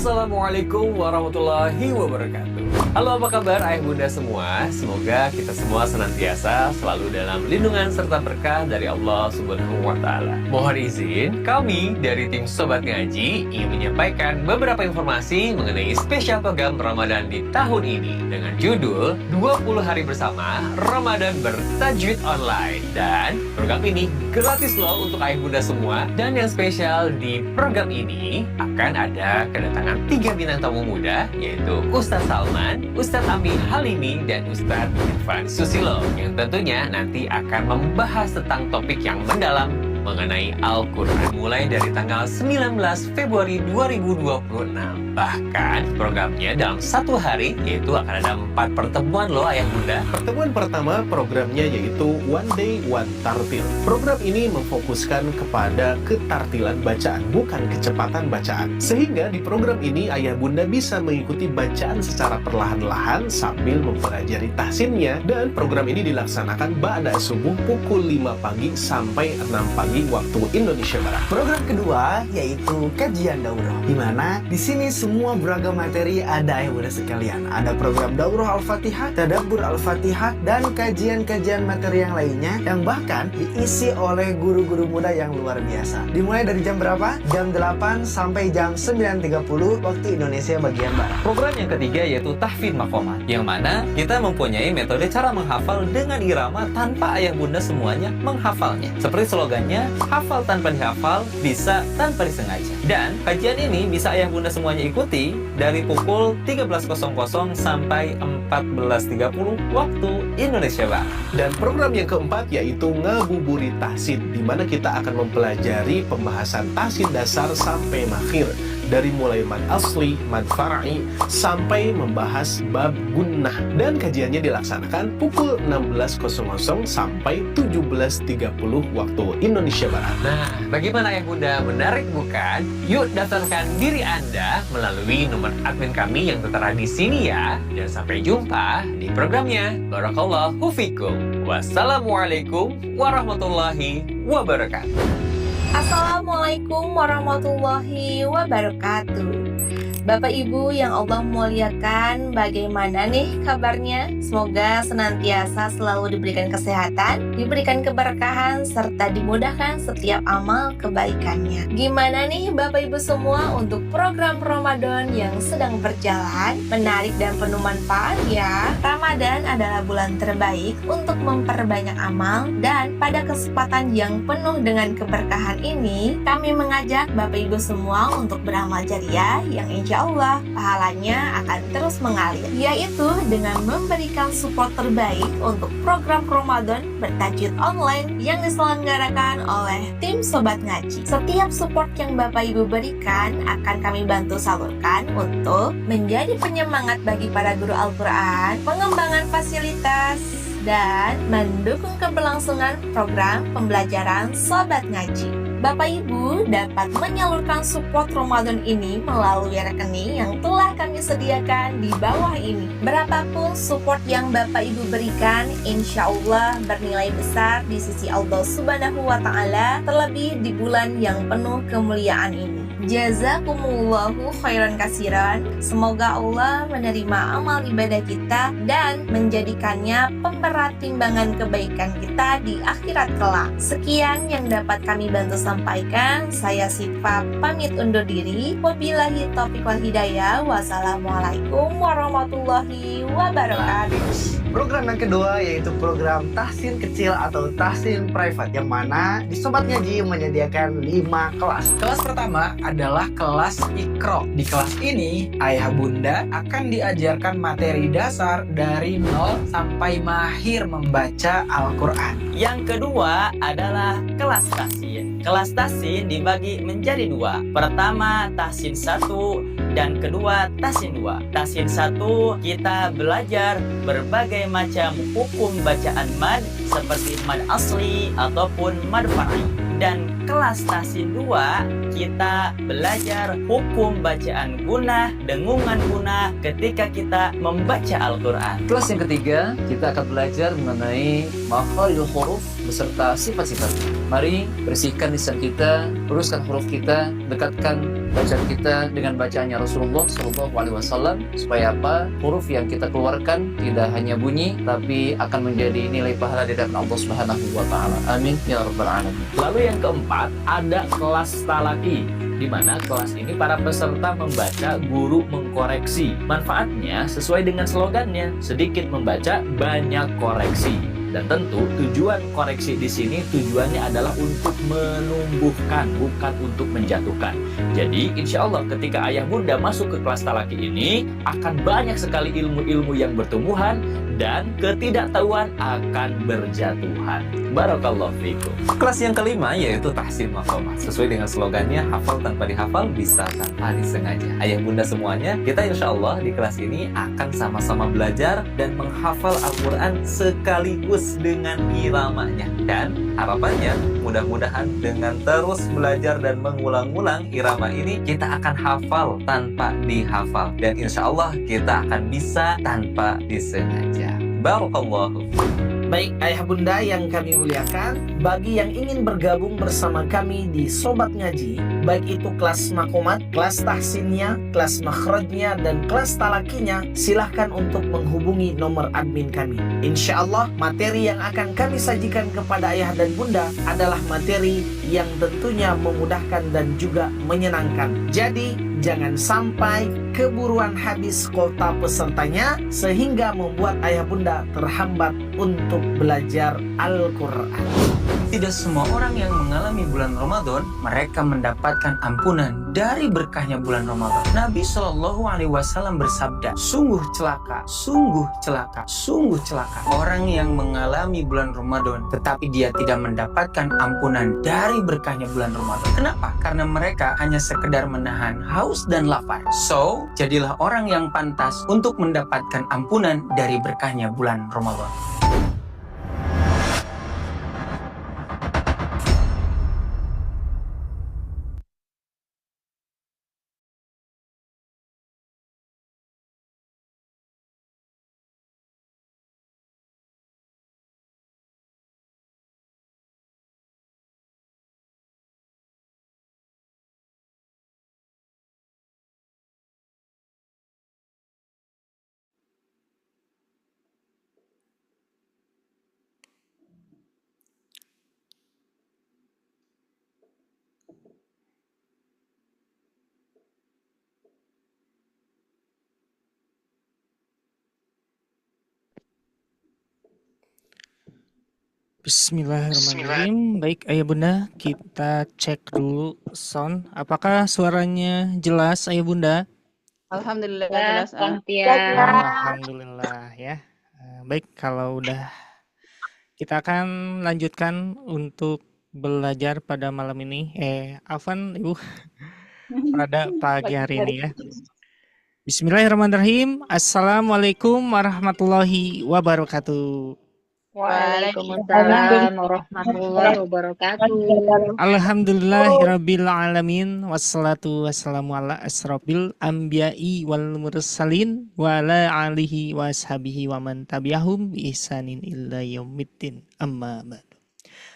Assalamualaikum warahmatullahi wabarakatuh. Halo, apa kabar ayah bunda semua? Semoga kita semua senantiasa selalu dalam lindungan serta berkah dari Allah Subhanahu wa Ta'ala. Mohon izin, kami dari tim Sobat Ngaji ingin menyampaikan beberapa informasi mengenai spesial program Ramadan di tahun ini dengan judul 20 Hari Bersama Ramadan Bertajwid Online. Dan program ini gratis loh untuk ayah bunda semua. Dan yang spesial di program ini akan ada kedatangan 3 bintang tamu muda, yaitu Ustadz Salman, Ustadz Ami Halimi, dan Ustadz Irfan Susilo, yang tentunya nanti akan membahas tentang topik yang mendalam mengenai Al-Quran mulai dari tanggal 19 Februari 2026. Bahkan programnya dalam 1 hari, yaitu akan ada 4 pertemuan loh ayah bunda. Pertemuan pertama programnya yaitu One Day One Tartil. Program ini memfokuskan kepada ketartilan bacaan, bukan kecepatan bacaan. Sehingga di program ini ayah bunda bisa mengikuti bacaan secara perlahan-lahan sambil mempelajari tahsinnya. Dan program ini dilaksanakan ba'da subuh pukul 5 pagi sampai 6 pagi waktu Indonesia Barat. Program kedua yaitu kajian daurah, di mana di sini semua beragam materi ada ya bunda sekalian. Ada program daurah Al-Fatihah, tadabbur Al-Fatihah, dan kajian-kajian materi yang lainnya yang bahkan diisi oleh guru-guru muda yang luar biasa. Dimulai dari jam berapa? Jam 8 sampai jam 9.30 waktu Indonesia bagian Barat. Program yang ketiga yaitu tahfidz maqamat, yang mana kita mempunyai metode cara menghafal dengan irama tanpa ayah bunda semuanya menghafalnya. Seperti slogannya, hafal tanpa dihafal, bisa tanpa disengaja. Dan kajian ini bisa ayah bunda semuanya ikuti dari pukul 13.00 sampai 14.30 waktu Indonesia Barat. Dan program yang keempat yaitu Ngabuburit Tahsin, di mana kita akan mempelajari pembahasan tahsin dasar sampai makhir, dari mulai mad asli, mad far'i, sampai membahas bab gunnah. Dan kajiannya dilaksanakan pukul 16.00 sampai 17.30 waktu Indonesia Barat. Nah, bagaimana ayah bunda? Menarik bukan? Yuk daftarkan diri Anda melalui nomor admin kami yang tertera di sini ya. Dan sampai jumpa di programnya. Barakallahu fikum. Wassalamualaikum warahmatullahi wabarakatuh. Assalamualaikum warahmatullahi wabarakatuh. Bapak Ibu yang Allah muliakan, bagaimana nih kabarnya? Semoga senantiasa selalu diberikan kesehatan, diberikan keberkahan, serta dimudahkan setiap amal kebaikannya. Gimana nih Bapak Ibu semua untuk program Ramadan yang sedang berjalan? Menarik dan penuh manfaat ya. Ramadan adalah bulan terbaik untuk memperbanyak amal, dan pada kesempatan yang penuh dengan keberkahan ini, kami mengajak Bapak Ibu semua untuk beramal jariah yang insya Allah pahalanya akan terus mengalir, yaitu dengan memberikan support terbaik untuk program Ramadan bertajwid online yang diselenggarakan oleh tim Sobat Ngaji. Setiap support yang Bapak Ibu berikan akan kami bantu salurkan untuk menjadi penyemangat bagi para guru Al-Quran, pengembangan fasilitas, dan mendukung keberlangsungan program pembelajaran Sobat Ngaji. Bapak Ibu dapat menyalurkan support Ramadan ini melalui rekening yang telah kami sediakan di bawah ini. Berapapun support yang Bapak Ibu berikan, insya Allah bernilai besar di sisi Allah Subhanahu wa Ta'ala, terlebih di bulan yang penuh kemuliaan ini. Jazakumullahu khairan kasiran. Semoga Allah menerima amal ibadah kita dan menjadikannya pemberat timbangan kebaikan kita di akhirat kelak. Sekian yang dapat kami bantu sampaikan. Saya Sifa pamit undur diri. Wabillahi taufiq wal hidayah. Wassalamualaikum warahmatullahi wabarakatuh. Program yang kedua yaitu program tahsin kecil atau tahsin private, yang mana di Sobat Ngaji menyediakan 5 kelas. Kelas pertama adalah kelas Iqra. Di kelas ini, ayah bunda akan diajarkan materi dasar dari 0 sampai mahir membaca Al-Quran. Yang kedua adalah kelas tahsin. Kelas tahsin dibagi menjadi 2. Pertama, tahsin 1, dan kedua, tahsin 2. Tahsin 1 kita belajar berbagai macam hukum bacaan mad seperti mad asli ataupun mad far'i. Dan kelas tahsin 2 kita belajar hukum bacaan gunah, dengungan gunah ketika kita membaca Al-Quran. Kelas yang ketiga, kita akan belajar mengenai makharijul huruf beserta sifat-sifatnya. Mari bersihkan lisan kita, luruskan huruf kita, dekatkan bacaan kita dengan bacaannya Rasulullah Shallallahu Alaihi Wasallam, supaya apa? Huruf yang kita keluarkan tidak hanya bunyi, tapi akan menjadi nilai pahala di hadapan Allah Subhanahu Wa Taala. Amin ya rabbal alamin. Lalu yang keempat, ada kelas talaki, di mana kelas ini para peserta membaca, guru mengkoreksi. Manfaatnya sesuai dengan slogannya, sedikit membaca, banyak koreksi. Dan tentu tujuan koreksi di sini tujuannya adalah untuk menumbuhkan, bukan untuk menjatuhkan. Jadi insya Allah ketika ayah bunda masuk ke kelas talaki ini akan banyak sekali ilmu-ilmu yang bertumbuhan dan ketidaktahuan akan berjatuhan. Barakallahu fikum. Kelas yang kelima yaitu tahsin maqamat. Sesuai dengan slogannya, hafal tanpa dihafal, bisa tanpa disengaja. Ayah bunda semuanya, kita insya Allah di kelas ini akan sama-sama belajar dan menghafal Al-Quran sekaligus dengan iramanya. Dan harapannya mudah-mudahan dengan terus belajar dan mengulang-ulang irama ini, kita akan hafal tanpa dihafal. Dan insya Allah kita akan bisa tanpa disengaja. Barakallahu. Baik ayah bunda yang kami muliakan, bagi yang ingin bergabung bersama kami di Sobat Ngaji, baik itu kelas makomat, kelas tahsinnya, kelas makhrajnya, dan kelas talakinya, silahkan untuk menghubungi nomor admin kami. Insya Allah materi yang akan kami sajikan kepada ayah dan bunda adalah materi yang tentunya memudahkan dan juga menyenangkan. Jadi jangan sampai keburuan habis kuota pesertanya sehingga membuat ayah bunda terhambat untuk belajar Al-Quran. Tidak semua orang yang mengalami bulan Ramadan mereka mendapatkan ampunan dari berkahnya bulan Ramadan. Nabi Shallallahu Alaihi Wasallam bersabda, sungguh celaka, sungguh celaka, sungguh celaka orang yang mengalami bulan Ramadan tetapi dia tidak mendapatkan ampunan dari berkahnya bulan Ramadan. Kenapa? Karena mereka hanya sekedar menahan haus dan lapar. So, jadilah orang yang pantas untuk mendapatkan ampunan dari berkahnya bulan Ramadan. Bismillahirrahmanirrahim. Baik ayah bunda, kita cek dulu sound. Apakah suaranya jelas ayah bunda? Alhamdulillah jelas. Alhamdulillah ya. Baik, kalau udah kita akan lanjutkan untuk belajar pada malam ini. Afwan ibu, pada pagi hari ini ya. Bismillahirrahmanirrahim. Assalamualaikum warahmatullahi wabarakatuh. Waalaikumsalam warahmatullahi wabarakatuh. Alhamdulillahirabbil alamin, wassalatu wassalamu ala asrofil anbiya'i wal mursalin wa ala alihi wa ashabihi wa man tabi'ahum bi ihsanin illa yaumiddin, amma ba'du.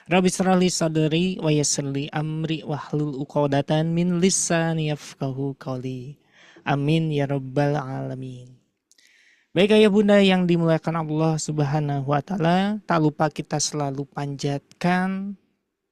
Rabbi shrah li sadri wa yassir li amri wahlul 'uqdatan min lisani yafqahu qawli. Amin ya rabbal alamin. Baik ayah bunda yang dimuliakan Allah Subhanahu wa Ta'ala, tak lupa kita selalu panjatkan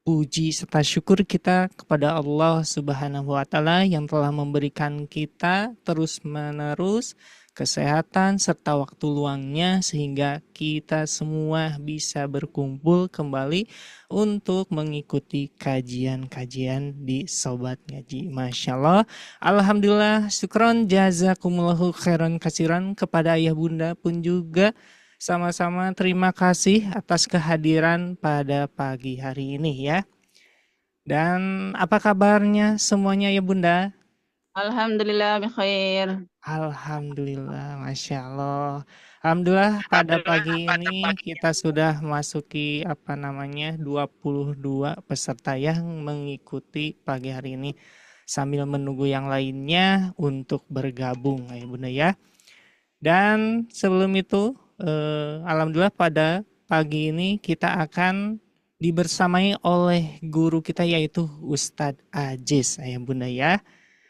puji serta syukur kita kepada Allah Subhanahu wa Ta'ala yang telah memberikan kita terus-menerus kesehatan serta waktu luangnya sehingga kita semua bisa berkumpul kembali untuk mengikuti kajian-kajian di Sobat Ngaji. Masya Allah, alhamdulillah, syukron jazakumullahu khairan kasiran. Kepada ayah bunda pun juga sama-sama terima kasih atas kehadiran pada pagi hari ini ya. Dan apa kabarnya semuanya ya bunda? Alhamdulillah bikhair. Alhamdulillah, Masya Allah. Alhamdulillah pada pagi ini kita sudah masuki 22 peserta yang mengikuti pagi hari ini sambil menunggu yang lainnya untuk bergabung ya bunda ya. Dan sebelum itu alhamdulillah pada pagi ini kita akan dibersamai oleh guru kita yaitu Ustadz Aziz ya bunda ya.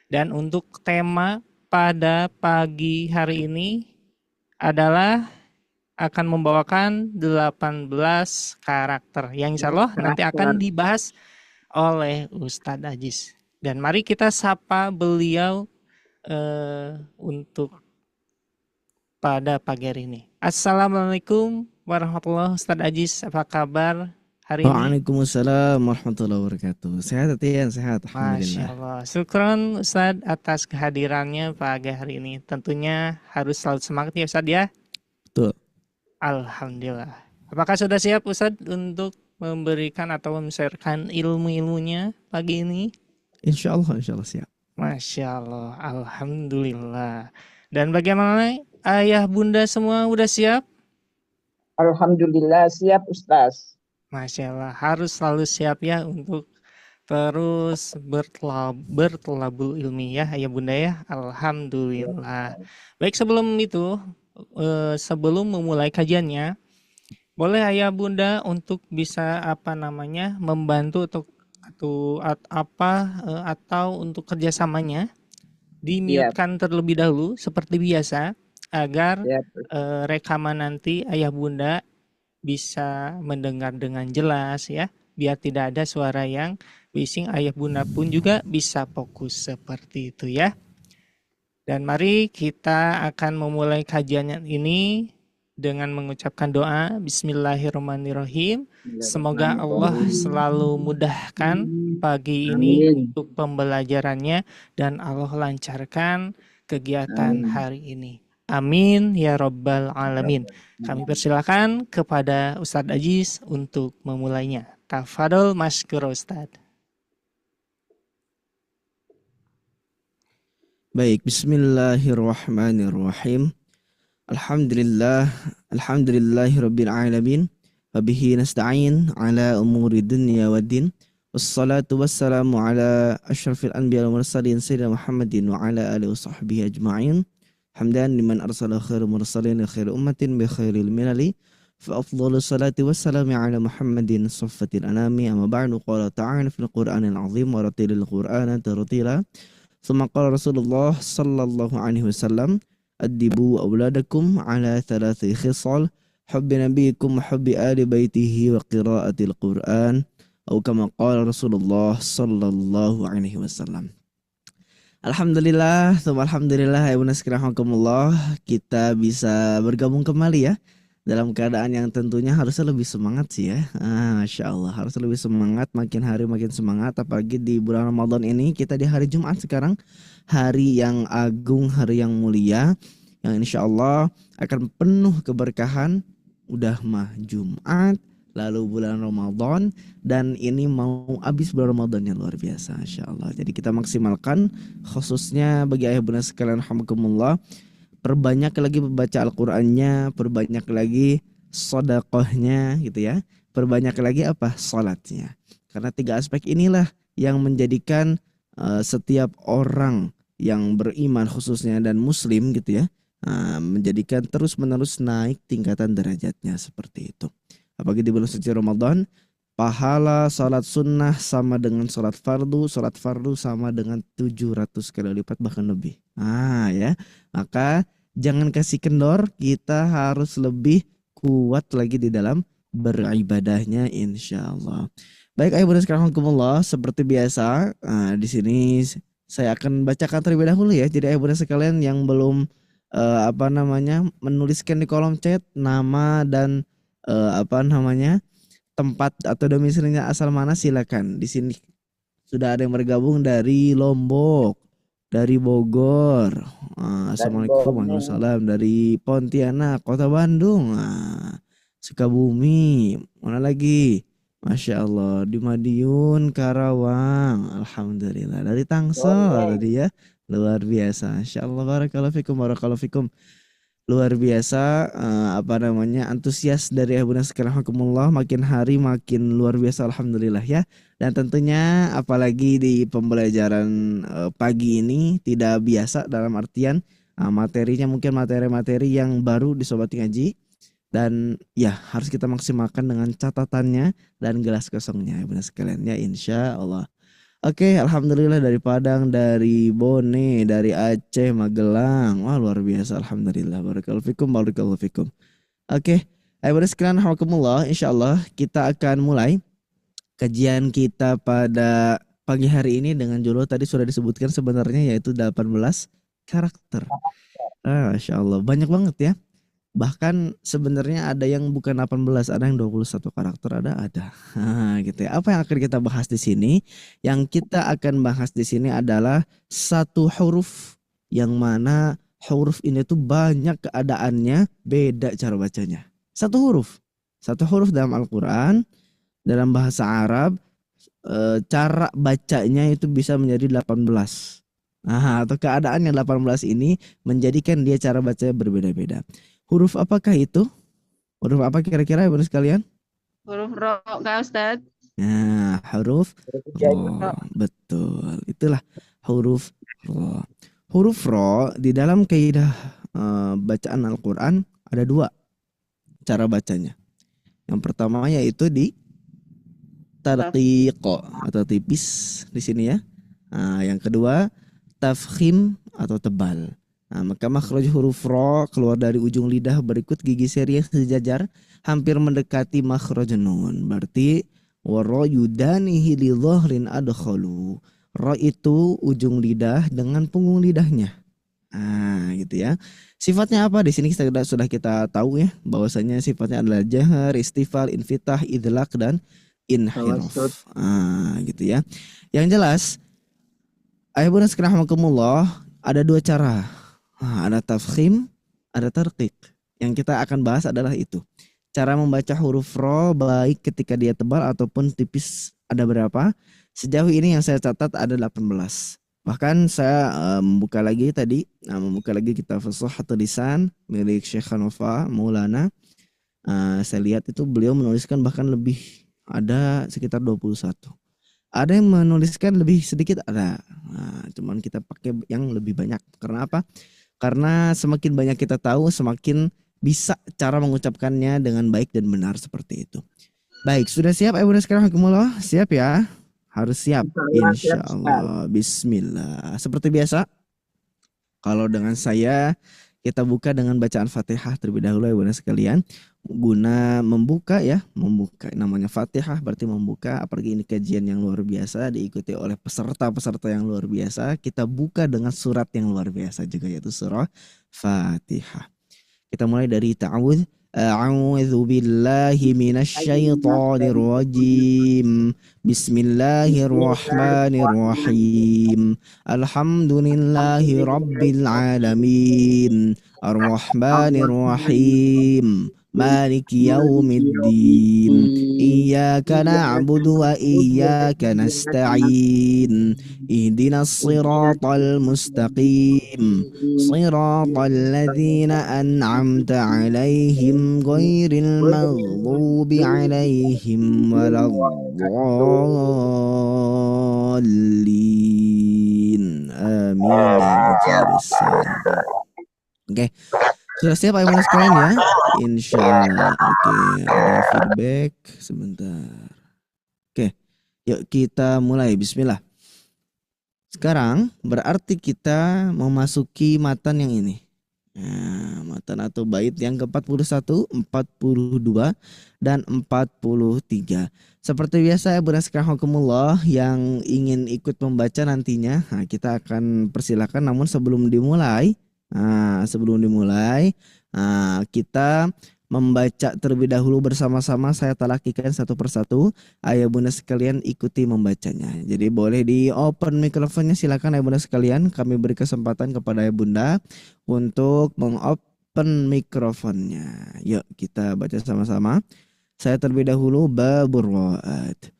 Dan untuk tema pada pagi hari ini adalah akan membawakan 18 karakter yang insya Allah nanti akan dibahas oleh Ustadz Ajis. Dan mari kita sapa beliau untuk pada pagi hari ini. Assalamualaikum warahmatullahi wabarakatuh. Ustadz Ajis, apa kabar hari ini? Waalaikumsalam warahmatullahi wabarakatuh. Sehat Atian, sehat. Masya Alhamdulillah. Allah. Syukron Ustadz atas kehadirannya pagi hari ini. Tentunya harus selalu semangat ya Ustadz ya. Betul. Alhamdulillah. Apakah sudah siap Ustadz untuk memberikan atau men-sharekan ilmu-ilmunya pagi ini? Insya Allah siap. Masya Allah. Alhamdulillah. Dan bagaimana ayah bunda semua udah siap? Alhamdulillah siap Ustaz. Masya Allah. Harus selalu siap ya untuk terus bertelabul ilmiah ayah bunda ya. Alhamdulillah. Baik, sebelum itu, sebelum memulai kajiannya, boleh ayah bunda untuk bisa membantu atau untuk kerjasamanya di-mute-kan terlebih dahulu seperti biasa agar rekaman nanti ayah bunda bisa mendengar dengan jelas ya, biar tidak ada suara yang bising, ayah bunda pun juga bisa fokus seperti itu ya. Dan mari kita akan memulai kajian ini dengan mengucapkan doa Bismillahirrahmanirrahim. Semoga Allah selalu mudahkan pagi ini untuk pembelajarannya dan Allah lancarkan kegiatan hari ini. Amin ya Rabbal Alamin. Kami persilakan kepada Ustadz Ajis untuk memulainya. Tafadol masykur Ustadz. Baik, bismillahirrahmanirrahim. Alhamdulillahirabbil alamin. Wabihi nasta'in ala umuri dunya waddin. Wassalatu wassalamu ala asyrafil anbiya wal mursalin sayyidina Muhammadin wa ala alihi washabbihi ajma'in. Hamdan liman arsala khairul mursalin khairu ummatin bi khairil milali. Fa afdhalus salati wassalamu ala Muhammadin saffatil anami. Amma ba'du, qala ta'ala fil Qur'anil azim wa ratilil Qur'ana tartila. Tsumma qala Rasulullah sallallahu alaihi wasallam, addibu auladakum ala thalathi khisal, hubbi nabiyikum wa hubbi ali baitihi wa qiraatil Qur'an, atau kama qala Rasulullah sallallahu alaihi wasallam. Alhamdulillah, alhamdulillah ya bunas kirahakumullah, kita bisa bergabung kembali ya dalam keadaan yang tentunya harusnya lebih semangat sih ya. Masya Allah, harus lebih semangat, makin hari makin semangat, apalagi di bulan Ramadan ini. Kita di hari Jumat sekarang, hari yang agung, hari yang mulia, yang insya Allah akan penuh keberkahan. Udah mah Jumat, lalu bulan Ramadan, dan ini mau habis bulan Ramadan yang luar biasa, insya Allah. Jadi kita maksimalkan, khususnya bagi ayah bunda sekalian, alhamdulillah, perbanyak lagi membaca Al-Qur'annya, perbanyak lagi sedekahnya gitu ya. Perbanyak lagi salatnya. Karena 3 aspek inilah yang menjadikan setiap orang yang beriman khususnya dan muslim gitu ya, menjadikan terus-menerus naik tingkatan derajatnya seperti itu. Apalagi di bulan suci Ramadan, pahala salat sunnah sama dengan salat fardu sama dengan 700 kali lipat bahkan lebih. Ya. Maka jangan kasih kendor, kita harus lebih kuat lagi di dalam beribadahnya insya Allah. Baik ayah bunda sekalian, seperti biasa di sini saya akan bacakan terlebih dahulu ya. Jadi ayah bunda sekalian yang belum menuliskan di kolom chat nama dan tempat atau domisilinya asal mana, silakan. Di sini sudah ada yang bergabung dari Lombok, dari Bogor, Assalamualaikum warahmatullahi wabarakatuh, dari Pontianak, Kota Bandung, Sukabumi, mana lagi, Masya Allah, di Madiun, Karawang, Alhamdulillah, dari Tangsel tadi ya, luar biasa, Masya Allah, barakallahu fikum. Luar biasa antusias dari Abuna sekalian, makin hari makin luar biasa, alhamdulillah ya. Dan tentunya apalagi di pembelajaran pagi ini tidak biasa dalam artian materinya mungkin materi-materi yang baru di Sobat Ngaji, dan ya harus kita maksimalkan dengan catatannya dan gelas kosongnya Abuna sekalian ya, insya Allah. Oke, alhamdulillah dari Padang, dari Bone, dari Aceh, Magelang. Wah, luar biasa, alhamdulillah. Barakallahu fikum, barakallahu fikum. Oke, ayo sekalian hawakumullah, insyaallah kita akan mulai kajian kita pada pagi hari ini dengan judul tadi sudah disebutkan sebenarnya yaitu 18 karakter. Masya Allah, banyak banget ya. Bahkan sebenarnya ada yang bukan 18, ada yang 21 karakter, ada. Gitu ya. Apa yang akan kita bahas di sini? Yang kita akan bahas di sini adalah satu huruf yang mana huruf ini tuh banyak keadaannya, beda cara bacanya. Satu huruf dalam Al-Quran, dalam bahasa Arab, cara bacanya itu bisa menjadi 18. Atau keadaannya 18 ini menjadikan dia cara bacanya berbeda-beda. Huruf apakah itu? Huruf apa kira-kira ibu sekalian? Huruf ro, Kak Ustadz. Nah, huruf ro. Betul. Itulah huruf ro. Huruf ro di dalam kaidah bacaan Al-Quran ada dua cara bacanya. Yang pertama yaitu di tarqiq atau tipis di sini ya. Yang kedua tafkhim atau tebal. Maka makhraj huruf ro keluar dari ujung lidah berikut gigi seri yang sejajar hampir mendekati makhraj nun. Berarti waro yudanihi li dhahrin adkhalu. Ro itu ujung lidah dengan punggung lidahnya. Gitu ya. Sifatnya apa? Di sini sudah kita tahu ya bahwasanya sifatnya adalah jahar, istifal, infitah, idlaq dan inhiraf. Gitu ya. Yang jelas ayah bunda sekalian rahimakumullah, ada dua cara. Ada tafkhim, ada tarqiq. Yang kita akan bahas adalah itu. Cara membaca huruf ro baik ketika dia tebal ataupun tipis ada berapa? Sejauh ini yang saya catat ada 18. Bahkan saya membuka lagi kitab Fusuhatul Lisan milik Syekh Hanafa Maulana. Saya lihat itu beliau menuliskan bahkan lebih, ada sekitar 21. Ada yang menuliskan lebih sedikit, ada. Cuman kita pakai yang lebih banyak. Karena apa? Karena semakin banyak kita tahu, semakin bisa cara mengucapkannya dengan baik dan benar seperti itu. Baik, sudah siap Ibu sekarang Hakumullah? Siap ya? Harus siap. Insya Allah. Bismillah. Seperti biasa, kalau dengan saya, kita buka dengan bacaan Fatihah terlebih dahulu Ibu sekalian. Guna membuka, namanya Fatihah berarti membuka, apalagi ini kajian yang luar biasa diikuti oleh peserta-peserta yang luar biasa. Kita buka dengan surat yang luar biasa juga yaitu surah Fatihah. Kita mulai dari ta'awudz. A'udzu billahi minasyaitonir rajim. Bismillahirrahmanirrahim. Alhamdulillahi rabbil alamin. Ar-Rahmanir-Rahim. مالك يوم الدين إياك نعبد وإياك نستعين اهدنا الصراط المستقيم صراط الذين أنعمت عليهم غير المغضوب عليهم ولا الضالين آمين. Oke. Sudah siap Ibu sekalian ya? Insya Allah. Oke, ada feedback sebentar. Oke, yuk kita mulai. Bismillah. Sekarang berarti kita memasuki matan yang ini. Matan atau bait yang ke-41, 42, dan 43. Seperti biasa Ibu sekalian hakumullah yang ingin ikut membaca nantinya, kita akan persilakan. Namun sebelum dimulai, kita membaca terlebih dahulu bersama-sama. Saya talakikan satu persatu. Ayah bunda sekalian ikuti membacanya. Jadi boleh di open mikrofonnya, silakan ayah bunda sekalian. Kami beri kesempatan kepada ayah bunda untuk mengopen mikrofonnya. Yuk kita baca sama-sama. Saya terlebih dahulu babur ra'at.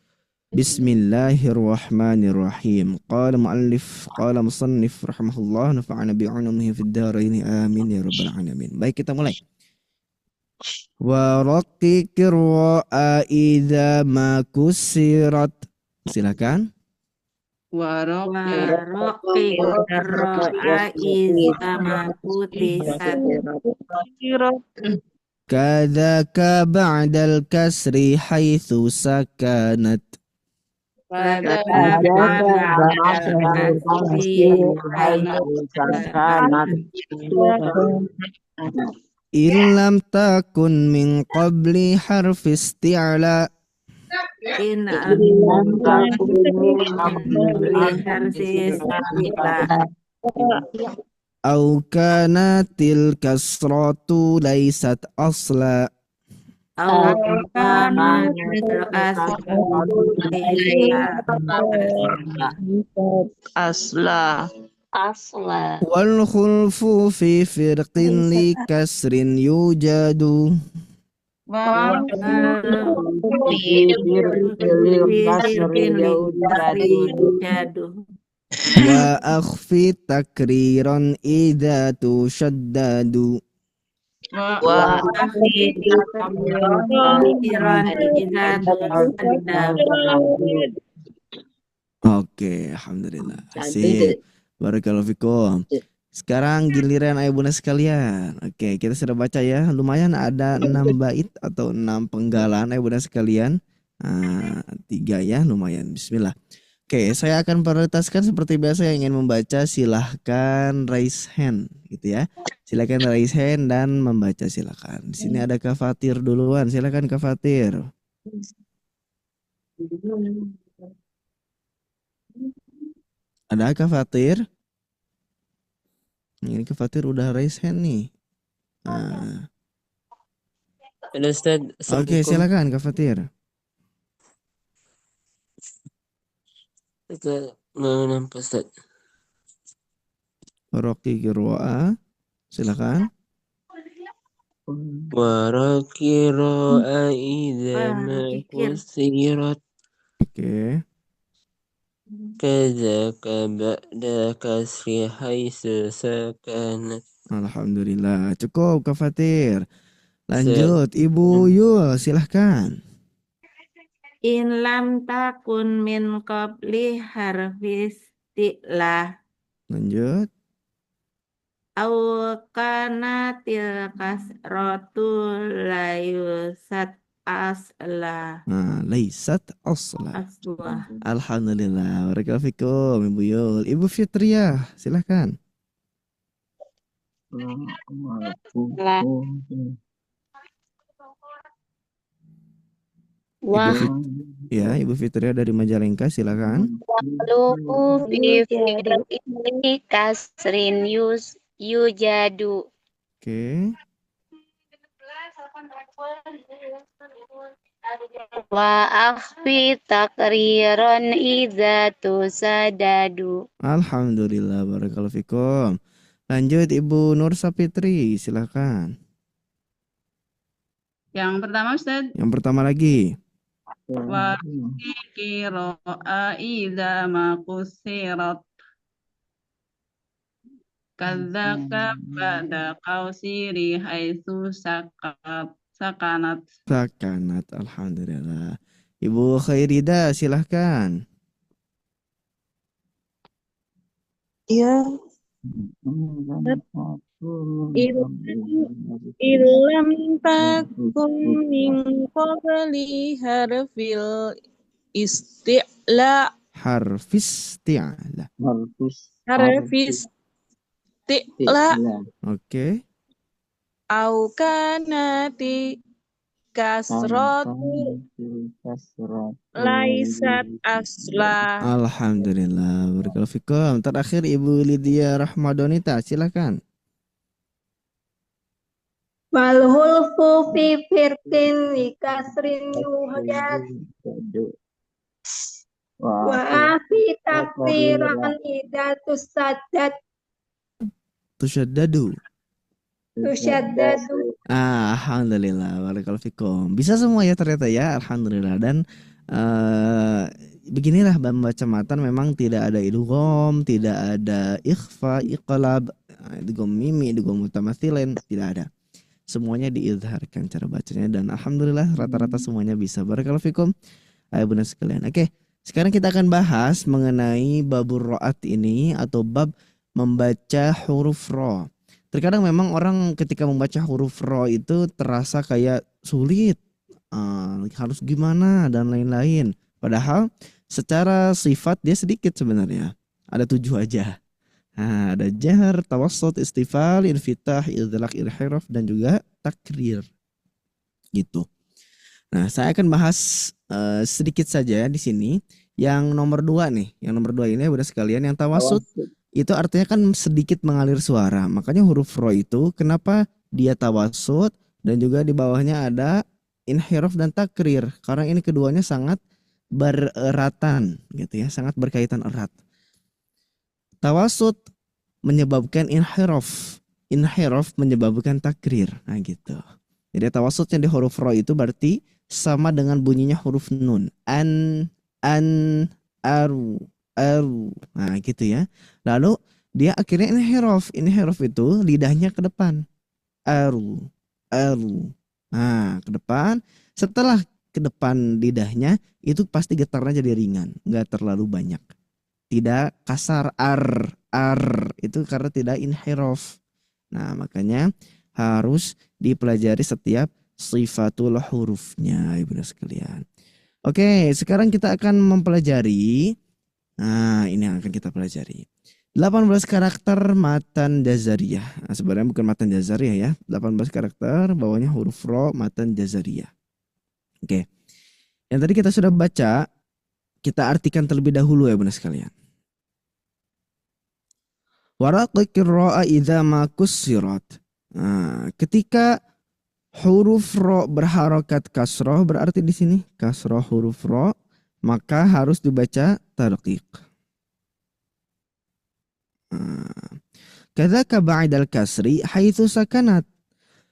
Bismillahirrahmanirrahim. Qala musannif rahimahullah nafa'ana bi'ulumihi fid dharain amin ya rabbal alamin. Baik, kita mulai. Wa raqiqir ra'a idza ma kusirat. Silakan. Wa raqiqir ra'a idza ma kusirat. Kadzaka ba'dal kasri haitsu sakanat. Fadzaka ba'dal asri haythu sakanat. Illam takun min qabli harfi isti'la In harsis ilah. au kanatil kasratu laysat asla. Awakana Asla. Wal khulfu fi firqin li kasrin yujadu wa akhfi takriran idza tushaddadu. Oke, alhamdulillah. Sip. Barakallahu fikum. Sekarang giliran ayah bunda sekalian. Oke, kita sudah baca ya. Lumayan ada 6 bait atau 6 penggalan ayah bunda sekalian. 3 ya, lumayan. Bismillah. Oke, saya akan prioritaskan seperti biasa yang ingin membaca silahkan raise hand gitu ya. Silahkan raise hand dan membaca silahkan. Di sini ada Kak Fatir duluan. Silahkan Kak Fatir. Ada Kak Fatir? Ini Kak Fatir udah raise hand nih. Halo Ustaz. Oke, silakan Kak Fatir. Kita mau nampak Ustaz. Rocky Giroa, silakan. Waraki ro'a idza ma kusirat. Oke. Kadzaka ba'da kasri haitsu sakanat. Alhamdulillah. Cukup Kak Fatir. Lanjut Ibu Yul, silahkan. In lam takun min qabli harfis ti'lah. Lanjut. Au kana til kasratu layusat asla. Laisat asla. Asla. Alhamdulillah. Barakallahu fikum Ibu Yul. Ibu Fitriah, silahkan. Ibu Fitria dari Majalengka, silakan. Waluku fi kasrin yujadu. Oke. Wa akhfi takriran idza tusadadu. Alhamdulillah, barakallahu fikum. Lanjut Ibu Nur Sapitri, silakan. Yang pertama Ustaz. Yang pertama lagi. Wa qira'a idza ma qusirat. Kadzaka ba'da qausiri haitsu sakanat. Sakanat, alhamdulillah. Ibu Khairida, silahkan. Ya. Ilam takum min qabli harfil isti'la. Harfis ti'ala. Harfis ti'la. Oke. Au kanati kasratu laisat asla. Alhamdulillah, barakallahu fikum. Terakhir Ibu Lydia Rahmadonita, silakan. Walhulfu fi firqin li kasrin yuhjad wa afi takfiran idza Tusyaddadu. Alhamdulillah, barakallahu fikum. Bisa semua ya ternyata ya, alhamdulillah. Dan beginilah membaca matan memang tidak ada idgham, tidak ada ikhfa, iqlab, idgham mimi, idgham mutamatsilin, tidak ada. Semuanya diizharkan cara bacanya dan alhamdulillah rata-rata semuanya bisa. Barakallahu fikum. Ayo bunda sekalian. Oke, sekarang kita akan bahas mengenai babur ro'at ini atau bab membaca huruf ro. Terkadang memang orang ketika membaca huruf ro itu terasa kayak sulit, harus gimana dan lain-lain. Padahal secara sifat dia sedikit sebenarnya. Ada 7 aja. Nah, ada jahar, tawassut, istifal, infitah, idlaq, inhiraf, dan juga takrir. Gitu. Nah, saya akan bahas sedikit saja di sini. Yang nomor 2 nih. Yang nomor 2 ini udah sekalian. Yang tawassut itu artinya kan sedikit mengalir suara. Makanya huruf ro itu kenapa dia tawassut dan juga di bawahnya ada inhiraf dan takrir. Karena ini keduanya sangat bereratan gitu ya, sangat berkaitan erat. Tawassut menyebabkan inhiraf, inhiraf menyebabkan takrir. Nah gitu. Jadi tawassut yang di huruf ro itu berarti sama dengan bunyinya huruf nun. An, aru. Nah gitu ya. Lalu dia akhirnya inhiraf. Inhiraf itu lidahnya ke depan. Aru. Nah ke depan. Setelah ke depan lidahnya itu pasti getarnya jadi ringan. Nggak terlalu banyak. Tidak kasar ar itu karena tidak inhiraf. Nah makanya harus dipelajari setiap sifatul hurufnya ibu sekalian. Oke, sekarang kita akan mempelajari. Nah ini yang akan kita pelajari 18 karakter matan jazariyah. Nah, sebenarnya bukan matan jazariyah ya. 18 karakter bawahnya huruf ro matan jazariyah. Oke, yang tadi kita sudah baca, kita artikan terlebih dahulu ya bunda sekalian. Waraqiqir ra'a idza ma kussirat. Nah, ketika huruf ro berharokat kasroh berarti di sini kasroh huruf ro, maka harus dibaca tarqiq. Kadzaka ba'dal kasri haitsu sakanat.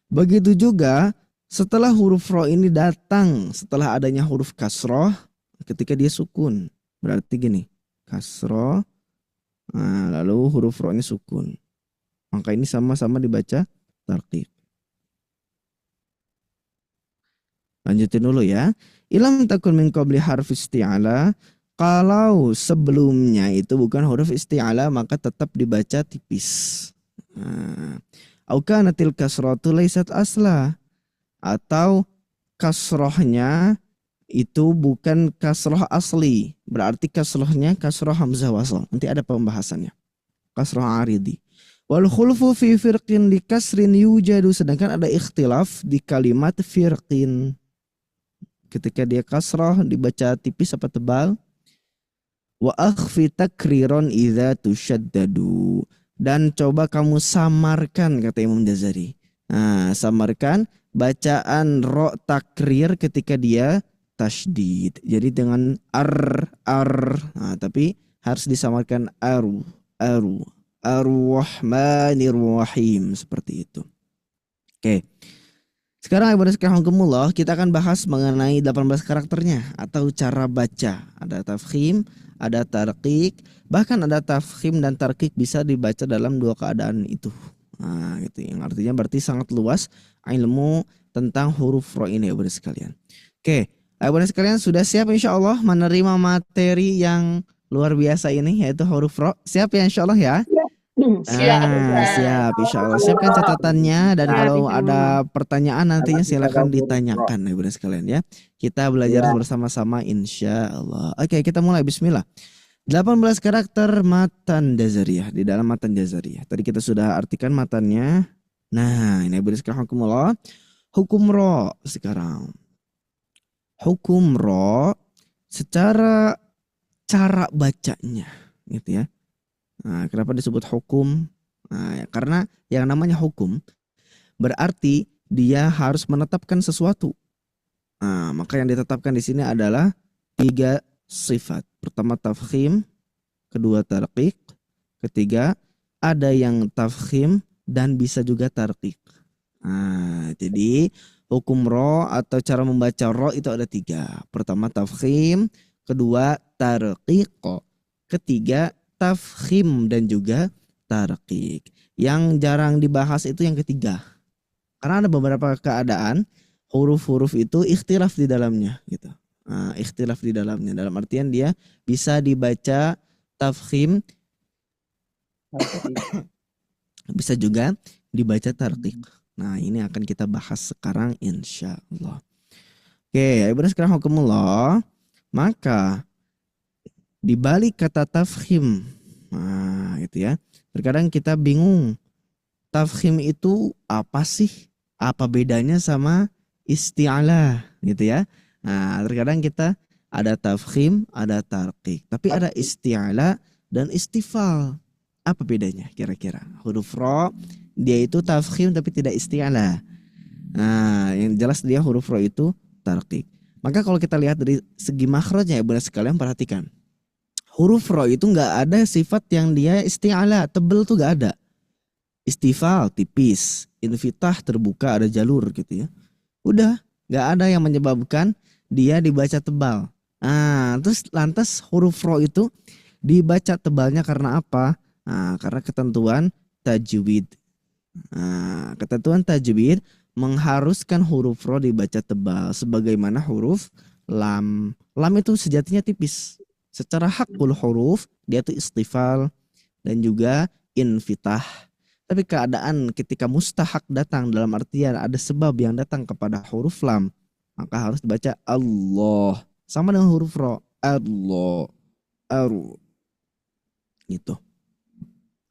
Begitu juga setelah huruf ro ini datang setelah adanya huruf kasroh ketika dia sukun. Berarti gini, kasroh. Nah, lalu huruf ro ini sukun. Maka ini sama-sama dibaca tarqiq. Lanjutin dulu ya. Ilam takun min qabli harf isti'ala. Kalau sebelumnya itu bukan huruf isti'ala maka tetap dibaca tipis. Au kanatil kasratu laysat asla. Atau kasrohnya itu bukan kasroh asli. Berarti kasrohnya kasroh hamzah wasl. Nanti ada pembahasannya. Kasroh aridi. Wal khulfu fi firqin li kasrin yujadu. Sedangkan ada ikhtilaf di kalimat firqin. Ketika dia kasroh dibaca tipis apa tebal. Wa akhfi takriron idza tushaddadu. Dan coba kamu samarkan kata Imam Jazari. Nah, samarkan bacaan ro takrir ketika dia tasydid. Jadi dengan ar. Nah, tapi harus disamarkan aru. Ar-Rahmanir-Rahim seperti itu. Oke. Sekarang kita akan bahas mengenai 18 karakternya atau cara baca. Ada tafkhim, ada tarqiq, bahkan ada tafkhim dan tarqiq bisa dibaca dalam 2 keadaan itu. Nah, gitu. Yang artinya berarti sangat luas ilmu tentang huruf ro ini ya Bunda sekalian. Oke, Bunda sekalian sudah siap insyaallah menerima materi yang luar biasa ini yaitu huruf ro. Siap ya insyaallah ya? Siap insyaallah. Siapkan catatannya dan kalau ada pertanyaan nantinya silakan ditanyakan ya Bunda sekalian ya. Kita belajar bersama-sama insyaallah. Oke, kita mulai bismillah. 18 karakter matan jazariyah di dalam matan jazariyah. Tadi kita sudah artikan matannya. Nah, ini Bunda sekalian hukum ro sekarang. Hukum ro secara cara bacanya gitu ya. Nah, kenapa disebut hukum? Nah, ya, karena yang namanya hukum berarti dia harus menetapkan sesuatu. Nah, maka yang ditetapkan di sini adalah 3 sifat. Pertama tafkhim, kedua tarqiq, ketiga ada yang tafkhim dan bisa juga tarqiq. Nah, jadi hukum ro atau cara membaca ro itu ada 3. Pertama tafkhim, kedua tarqiq, ketiga tafkhim dan juga tarqiq. Yang jarang dibahas itu yang ketiga. Karena ada beberapa keadaan huruf-huruf itu ikhtilaf di dalamnya gitu. Nah, ikhtilaf di dalamnya dalam artian dia bisa dibaca tafkhim bisa juga dibaca tarqiq. Nah, ini akan kita bahas sekarang insyaallah. Oke, Ibu sekarang hukumullah. Maka di balik kata tafkhim. Nah, itu ya. Terkadang kita bingung. Tafkhim itu apa sih? Apa bedanya sama isti'ala gitu ya? Nah, terkadang kita ada tafkhim, ada tarqiq. Tapi ada isti'ala dan istifal. Apa bedanya kira-kira? Huruf ro dia itu tafkhim tapi tidak isti'ala. Nah, yang jelas dia huruf ro itu tarqiq. Maka kalau kita lihat dari segi makhrajnya ya Bunda sekalian perhatikan. Huruf ro itu nggak ada sifat yang dia isti'ala, tebel tuh nggak ada. Istifal tipis, infitah terbuka ada jalur gitu ya. Udah, nggak ada yang menyebabkan dia dibaca tebal. Nah, terus lantas huruf ro itu dibaca tebalnya karena apa? Nah, karena ketentuan tajwid. Nah, ketentuan tajwid mengharuskan huruf ro dibaca tebal sebagaimana huruf lam. Lam itu sejatinya tipis. Secara hakul huruf dia itu istifal dan juga infitah. Tapi keadaan ketika mustahak datang dalam artian ada sebab yang datang kepada huruf lam, maka harus dibaca Allah. Sama dengan huruf ro, Allah, aru. Gitu.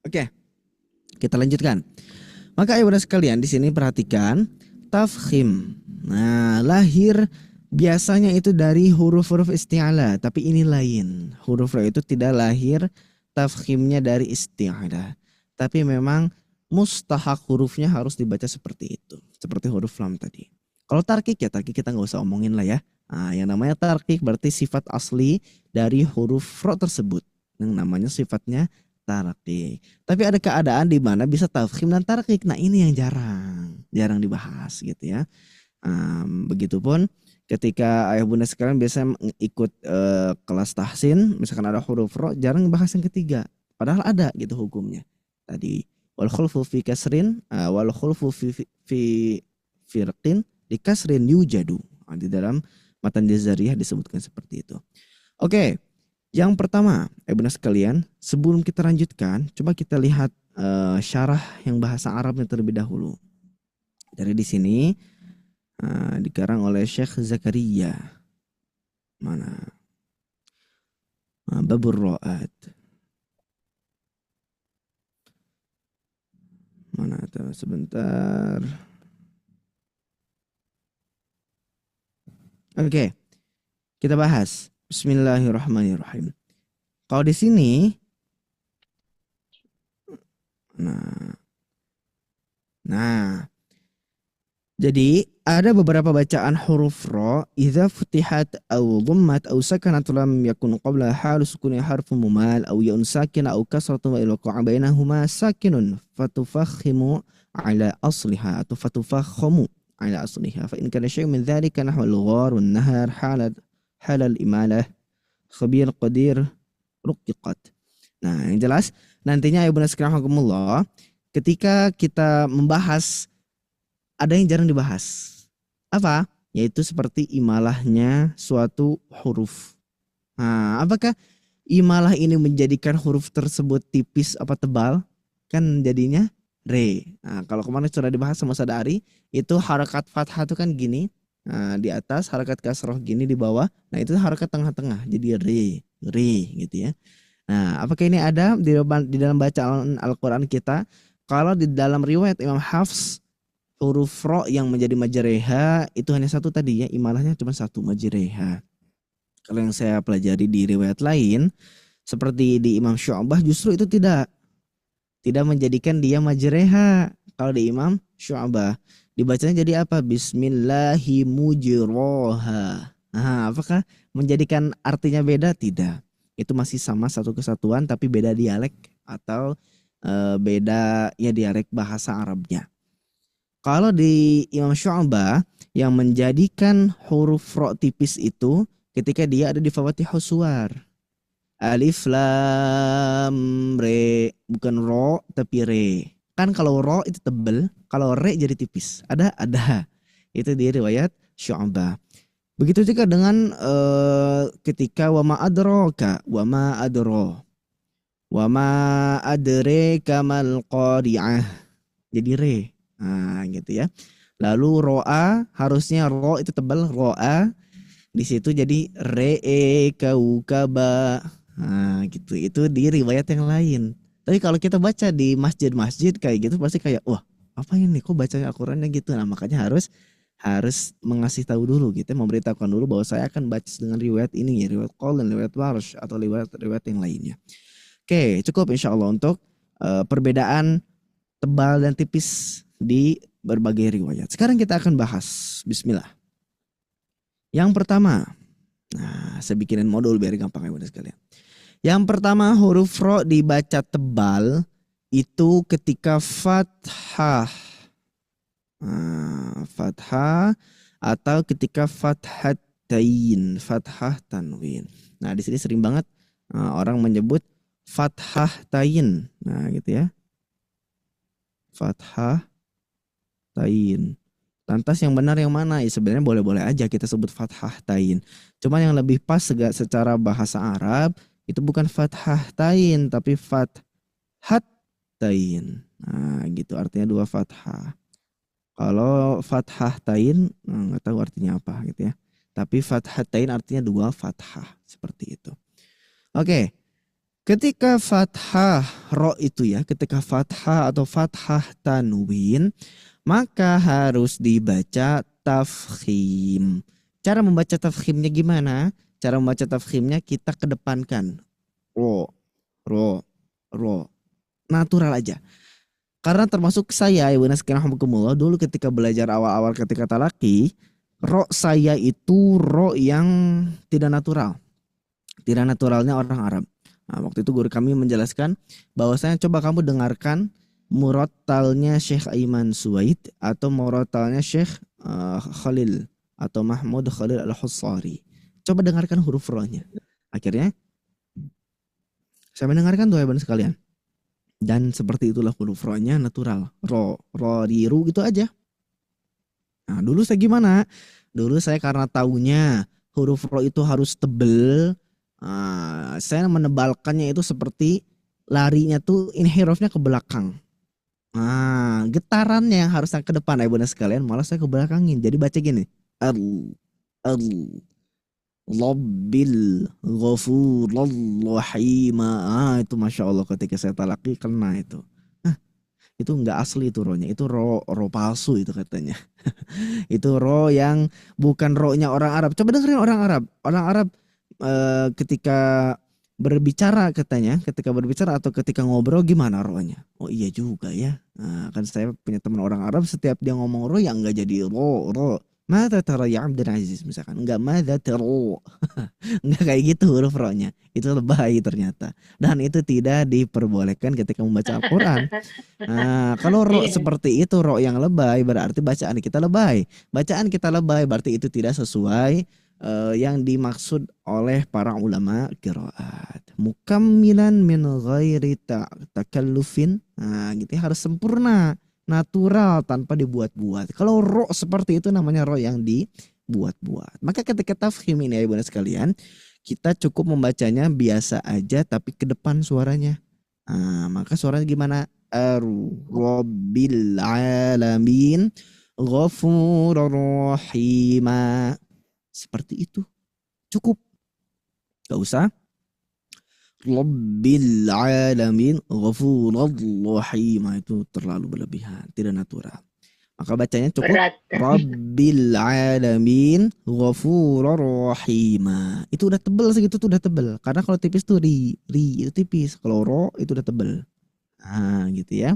Oke. Kita lanjutkan. Maka ibu sekalian di sini perhatikan tafkhim. Nah, lahir biasanya itu dari huruf-huruf isti'ala, tapi ini lain. Huruf ro itu tidak lahir tafkhimnya dari isti'ala, tapi memang mustahak hurufnya harus dibaca seperti itu, seperti huruf lam tadi. Kalau tarqiq ya tarqiq kita nggak usah omongin lah ya. Nah, yang namanya tarqiq berarti sifat asli dari huruf ro tersebut, yang namanya sifatnya tarqiq. Tapi ada keadaan di mana bisa tafkhim dan tarqiq. Nah, ini yang jarang dibahas gitu ya. Begitupun ketika ayah bunda sekalian biasanya ikut kelas tahsin, misalkan ada huruf ro, jarang bahas yang ketiga. Padahal ada gitu hukumnya. Tadi wal khulfu fi kasrin, wal khulfu fi firqin di kasrin yujadu. Di dalam matan jazariyah disebutkan seperti itu. Oke, yang pertama, bunda sekalian, sebelum kita lanjutkan, coba kita lihat syarah yang bahasa Arabnya terlebih dahulu. Dari di sini dikarang oleh Syekh Zakaria. Mana? Babur Ra'at. Mana itu? Sebentar. Oke. Kita bahas. Bismillahirrahmanirrahim. Kalau di sini Nah, jadi ada beberapa bacaan huruf ro idza futihat aw dhammat aw sakanat lam yakun qabla hal sukuni harfu mumal aw yaun sakin aw kasratu wa ilqa bainahuma sakinun fatufakhimu ala asliha atau fatufakhamu ala asliha fa in kana syai'un min dhalika nahwa al-ghar wan nahar halal imalah khabir qadir ruqiqat. Nah, yang jelas nantinya ya bunda sekalian rahimakumullah, ketika kita membahas ada yang jarang dibahas. Apa? Yaitu seperti imalahnya suatu huruf. Nah, apakah imalah ini menjadikan huruf tersebut tipis apa tebal? Kan jadinya re. Nah, kalau kemarin sudah dibahas sama Sadari, itu harakat fathah itu kan gini. Nah, di atas, harakat kasroh gini di bawah. Nah, itu harakat tengah-tengah. Jadi re gitu ya. Nah, apakah ini ada di dalam bacaan Al-Quran kita? Kalau di dalam riwayat Imam Hafs, huruf ro yang menjadi majreha itu hanya satu tadi ya, imalahnya cuma satu, majreha. Kalau yang saya pelajari di riwayat lain seperti di Imam Syu'bah justru itu tidak menjadikan dia majreha. Kalau di Imam Syu'bah dibacanya jadi apa? Bismillahimujroha. Nah, apakah menjadikan artinya beda? Tidak. Itu masih sama satu kesatuan tapi beda dialek atau beda ya dialek bahasa Arabnya. Kalau di Imam Syu'bah yang menjadikan huruf ro tipis itu ketika dia ada di fawathihus suwar. Alif lam re, bukan ro tapi re. Kan kalau ro itu tebel, kalau re jadi tipis. Ada. Itu di riwayat Syu'bah. Begitu juga dengan ketika wa ma adraka, wa ma adreka mal qari'ah. Jadi re. Nah, gitu ya. Lalu ro'a harusnya ro itu tebal, ro'a di situ jadi re kaukaba. Nah, gitu. Itu di riwayat yang lain. Tapi kalau kita baca di masjid-masjid kayak gitu pasti kayak wah, apa ini kok bacanya Al-Qur'annya gitu. Nah, makanya harus mengasih tahu dulu gitu, memberitahukan dulu bahwa saya akan baca dengan riwayat ini, riwayat Qaul, riwayat Warsh atau riwayat yang lainnya. Oke, cukup insyaallah untuk perbedaan tebal dan tipis di berbagai riwayat. Sekarang kita akan bahas. Bismillah. Yang pertama, nah saya bikinin modul biar gampang ya Bunda sekalian. Yang pertama, huruf ro dibaca tebal itu ketika fathah. Nah, fathah atau ketika fathatain, fathah tanwin. Nah, di sini sering banget orang menyebut fathah tain. Nah, gitu ya. Fathah tain. Lantas yang benar yang mana? Ya, sebenarnya boleh-boleh aja kita sebut fathah tain. Cuma yang lebih pas secara bahasa Arab itu bukan fathah tain tapi fathat tain. Nah, gitu artinya dua fathah. Kalau fathah tain nggak tahu artinya apa gitu ya. Tapi fathah tain artinya dua fathah seperti itu. Oke. Ketika fathah ro itu ya, ketika fathah atau fathah tanwin, maka harus dibaca tafkhim. Cara membaca tafkhimnya gimana? Cara membaca tafkhimnya kita kedepankan ro. Natural aja. Karena termasuk saya, Ibu Naskina Alhamdulillah, dulu ketika belajar awal-awal ketika talaki, ro saya itu ro yang tidak natural. Tidak naturalnya orang Arab. Nah, waktu itu guru kami menjelaskan bahwasanya coba kamu dengarkan murattalnya Syekh Aiman Suwaid atau murattalnya Syekh Khalil atau Mahmud Khalil Al-Hussari. Coba dengarkan huruf ro-nya. Akhirnya saya mendengarkan tuh ya Ibu sekalian. Dan seperti itulah huruf ro-nya natural. Ro, riru gitu aja. Nah, dulu saya gimana? Dulu saya karena taunya huruf ro itu harus tebel. Saya menebalkannya itu seperti larinya tuh inhirofnya ke belakang. Getarannya yang harusnya ke depan ya Bunda sekalian, malah saya ke belakangin. Jadi baca gini. Rabbil ghafurallahima. Itu Masya Allah ketika saya talaki kena itu. Itu enggak asli itu rohnya. Itu ro palsu itu katanya. Itu ro yang bukan ro-nya orang Arab. Coba dengerin orang Arab. Orang Arab ketika berbicara katanya, ketika berbicara atau ketika ngobrol gimana ro-nya? Oh iya juga ya. Kan saya punya teman orang Arab, setiap dia ngomong ro yang enggak jadi ro. Mada tara ya Abdul Aziz misalkan, enggak mada taro. Enggak kayak gitu huruf ro-nya. Itu lebay ternyata. Dan itu tidak diperbolehkan ketika membaca Al-Qur'an. Kalau ro seperti itu, ro yang lebay berarti bacaan kita lebay. Bacaan kita lebay berarti itu tidak sesuai yang dimaksud oleh para ulama qiraat. Mukammilan min ghairi takallufin. Gitu harus sempurna, natural tanpa dibuat-buat. Kalau ro seperti itu namanya ro yang dibuat-buat. Maka ketika tafkhim ini ya Ibu sekalian, kita cukup membacanya biasa aja tapi ke depan suaranya. Maka suaranya gimana? Rabbil alamin ghafurur rahima. Seperti itu. Cukup. Gak usah Rabbil alamin ghafurur rahim, itu terlalu berlebihan, tidak natural. Maka bacanya cukup Rabbil alamin ghafurur rahim. Itu udah tebel, segitu tuh udah tebel. Karena kalau tipis tuh ri itu tipis. Kalau ro itu udah tebel. Gitu ya.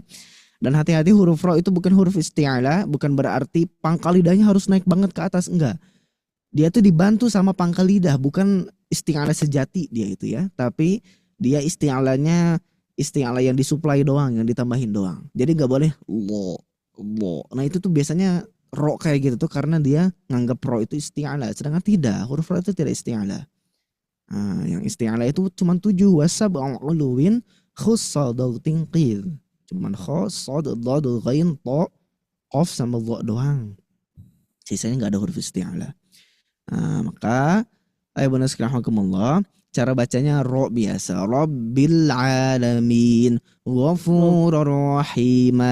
Dan hati-hati huruf ro itu bukan huruf isti'ala, bukan berarti pangkal lidahnya harus naik banget ke atas, enggak. Dia tuh dibantu sama pangkal lidah, bukan isti'ala sejati dia itu ya, tapi dia isti'alanya isti'ala yang disuplai doang, yang ditambahin doang. Jadi nggak boleh lo. Nah itu tuh biasanya ro kayak gitu tuh karena dia nganggap ro itu isti'ala, sedangkan tidak, huruf ro itu tidak isti'ala. Yang isti'ala itu cuma 7 wasab'u uluwin khussadautin qil. Cuman khussad dadu ghain ta qaf sama dha doang. Sisanya nggak ada huruf isti'ala. Maka Bunda sekalian rahimakumullah, cara bacanya ro biasa. Rabbil alamin ghafurur rahim.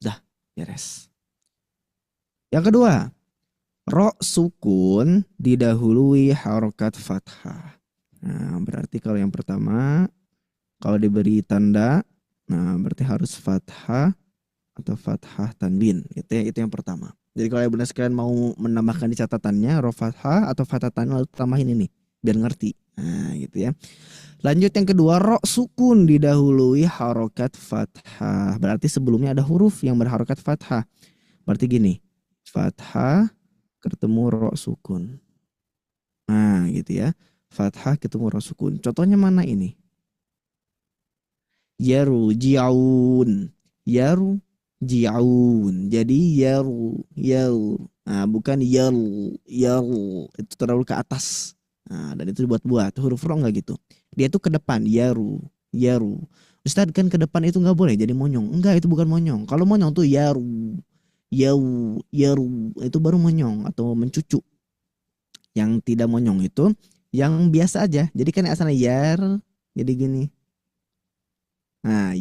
Dah, beres. Yang kedua, ro sukun didahului harokat fathah. Nah, berarti kalau yang pertama, kalau diberi tanda, nah berarti harus fathah atau fathah tanwin. Itu yang pertama. Jadi kalau bunda sekalian mau menambahkan di catatannya roh fathah atau fathah tanwin, lalu tambahin ini biar ngerti. Nah, gitu ya. Lanjut yang kedua, ro sukun didahului harokat fathah. Berarti sebelumnya ada huruf yang berharokat fathah. Berarti gini, fathah ketemu ro sukun. Nah, gitu ya. Fathah ketemu ro sukun. Contohnya mana ini? Yaruji'un. Yaruji'un. Jadi yaru. Nah, bukan yaru. Itu terlalu ke atas. Nah, dan itu dibuat-buat. Huruf ro enggak gitu. Dia tuh ke depan. Yaru. Ustadz kan ke depan itu enggak boleh jadi monyong. Enggak, itu bukan monyong. Kalau monyong tuh yaru. Itu baru monyong atau mencucu. Yang tidak monyong itu yang biasa aja. Jadi kan asalnya yar, jadi gini. Nah,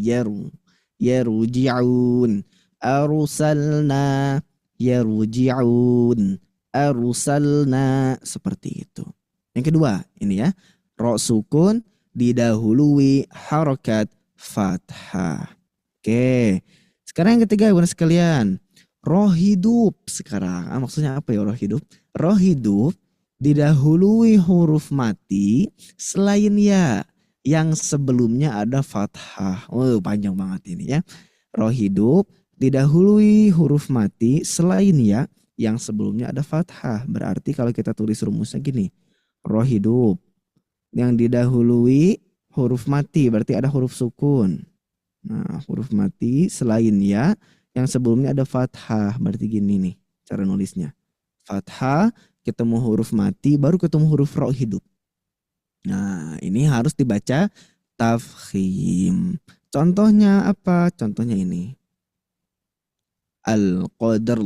yaruji'un. Arsalna yaruji'un. Arsalna, seperti itu. Yang kedua, ini ya. Ro sukun didahului harokat fathah. Oke. Sekarang yang ketiga, bunda sekalian. Roh hidup sekarang. Maksudnya apa ya roh hidup? Roh hidup didahului huruf mati selain ya yang sebelumnya ada fathah. Oh, panjang banget ini ya. Roh hidup didahului huruf mati selain ya yang sebelumnya ada fathah. Berarti kalau kita tulis rumusnya gini. Roh hidup yang didahului huruf mati berarti ada huruf sukun. Nah, huruf mati selain ya yang sebelumnya ada fathah. Berarti gini nih cara nulisnya. Fathah ketemu huruf mati baru ketemu huruf ro hidup. Nah, ini harus dibaca tafkhim. Contohnya apa? Contohnya ini. Al-qadr.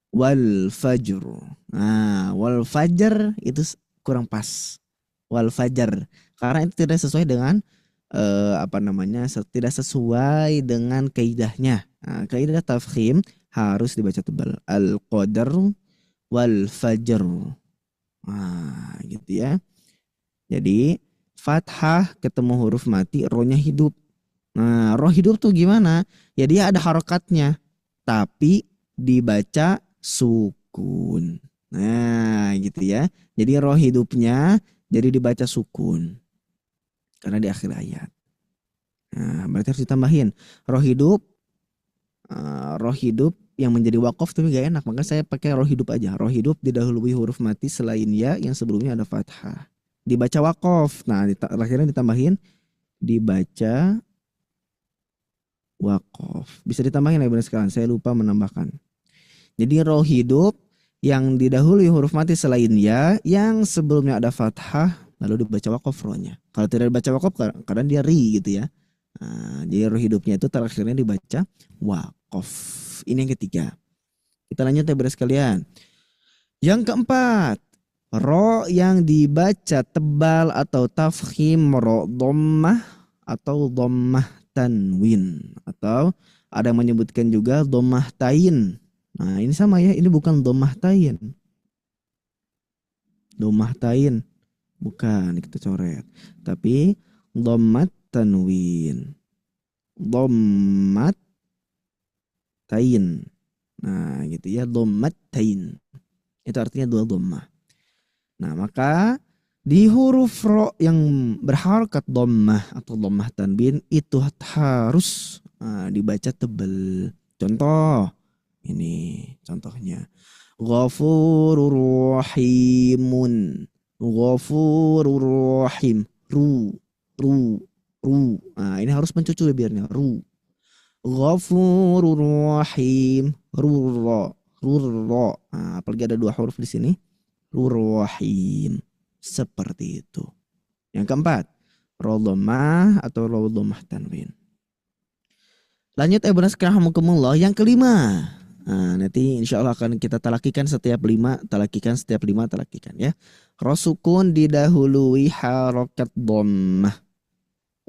Wal fajr. Nah, wal fajr itu kurang pas. Wal fajr. Karena itu tidak sesuai dengan tidak sesuai dengan kaidahnya. Nah, kaidah tafkhim harus dibaca tebal. Al-qadr wal fajr. Nah, gitu ya. Jadi fathah ketemu huruf mati, rohnya hidup. Nah, roh hidup tuh gimana? Ya dia ada harokatnya, tapi dibaca sukun. Nah, gitu ya. Jadi roh hidupnya jadi dibaca sukun. Karena di akhir ayat. Nah, berarti harus ditambahin roh hidup yang menjadi wakaf tapi gak enak, maka saya pakai roh hidup aja. Roh hidup didahului huruf mati selain ya yang sebelumnya ada fathah. Dibaca wakaf. Nah, akhirnya ditambahin dibaca wakaf. Bisa ditambahin ya benar sekalian. Saya lupa menambahkan. Jadi roh hidup yang didahului huruf mati selain ya yang sebelumnya ada fathah lalu dibaca wakaf rohnya. Kalau tidak dibaca wakaf kadang dia ri gitu ya. Nah, jadi roh hidupnya itu terakhirnya dibaca wakaf. Ini yang ketiga. Kita lanjut ya beres sekalian. Yang keempat, ro yang dibaca tebal atau tafkhim, ro dhammah atau dhammah tanwin, atau ada yang menyebutkan juga dhammah tain. Nah, ini sama ya, ini bukan dhammah tain. Dhammah tain bukan, kita coret. Tapi dhammat tanwin. Dhammat tain. Nah, gitu ya, dhammat tain. Itu artinya dua dhammah. Nah, maka di huruf ro yang berharokat dhammah atau dhammah tanwin itu harus dibaca tebal. Contoh ini contohnya. Ghafurur rahimun. Ghafurur rahim. Ru. Nah, ini harus mencucu biarnya. Ru. Ghafurur rahim. Rurra. Nah, apalagi ada dua huruf di sini. Rahim. Seperti itu. Yang keempat, ro dhammah atau ro dhammah tanwin. Lanjut ibnu yang kelima. Nah, nanti insya Allah akan kita talakikan setiap lima ya. Ro sukun didahului harokat dhammah.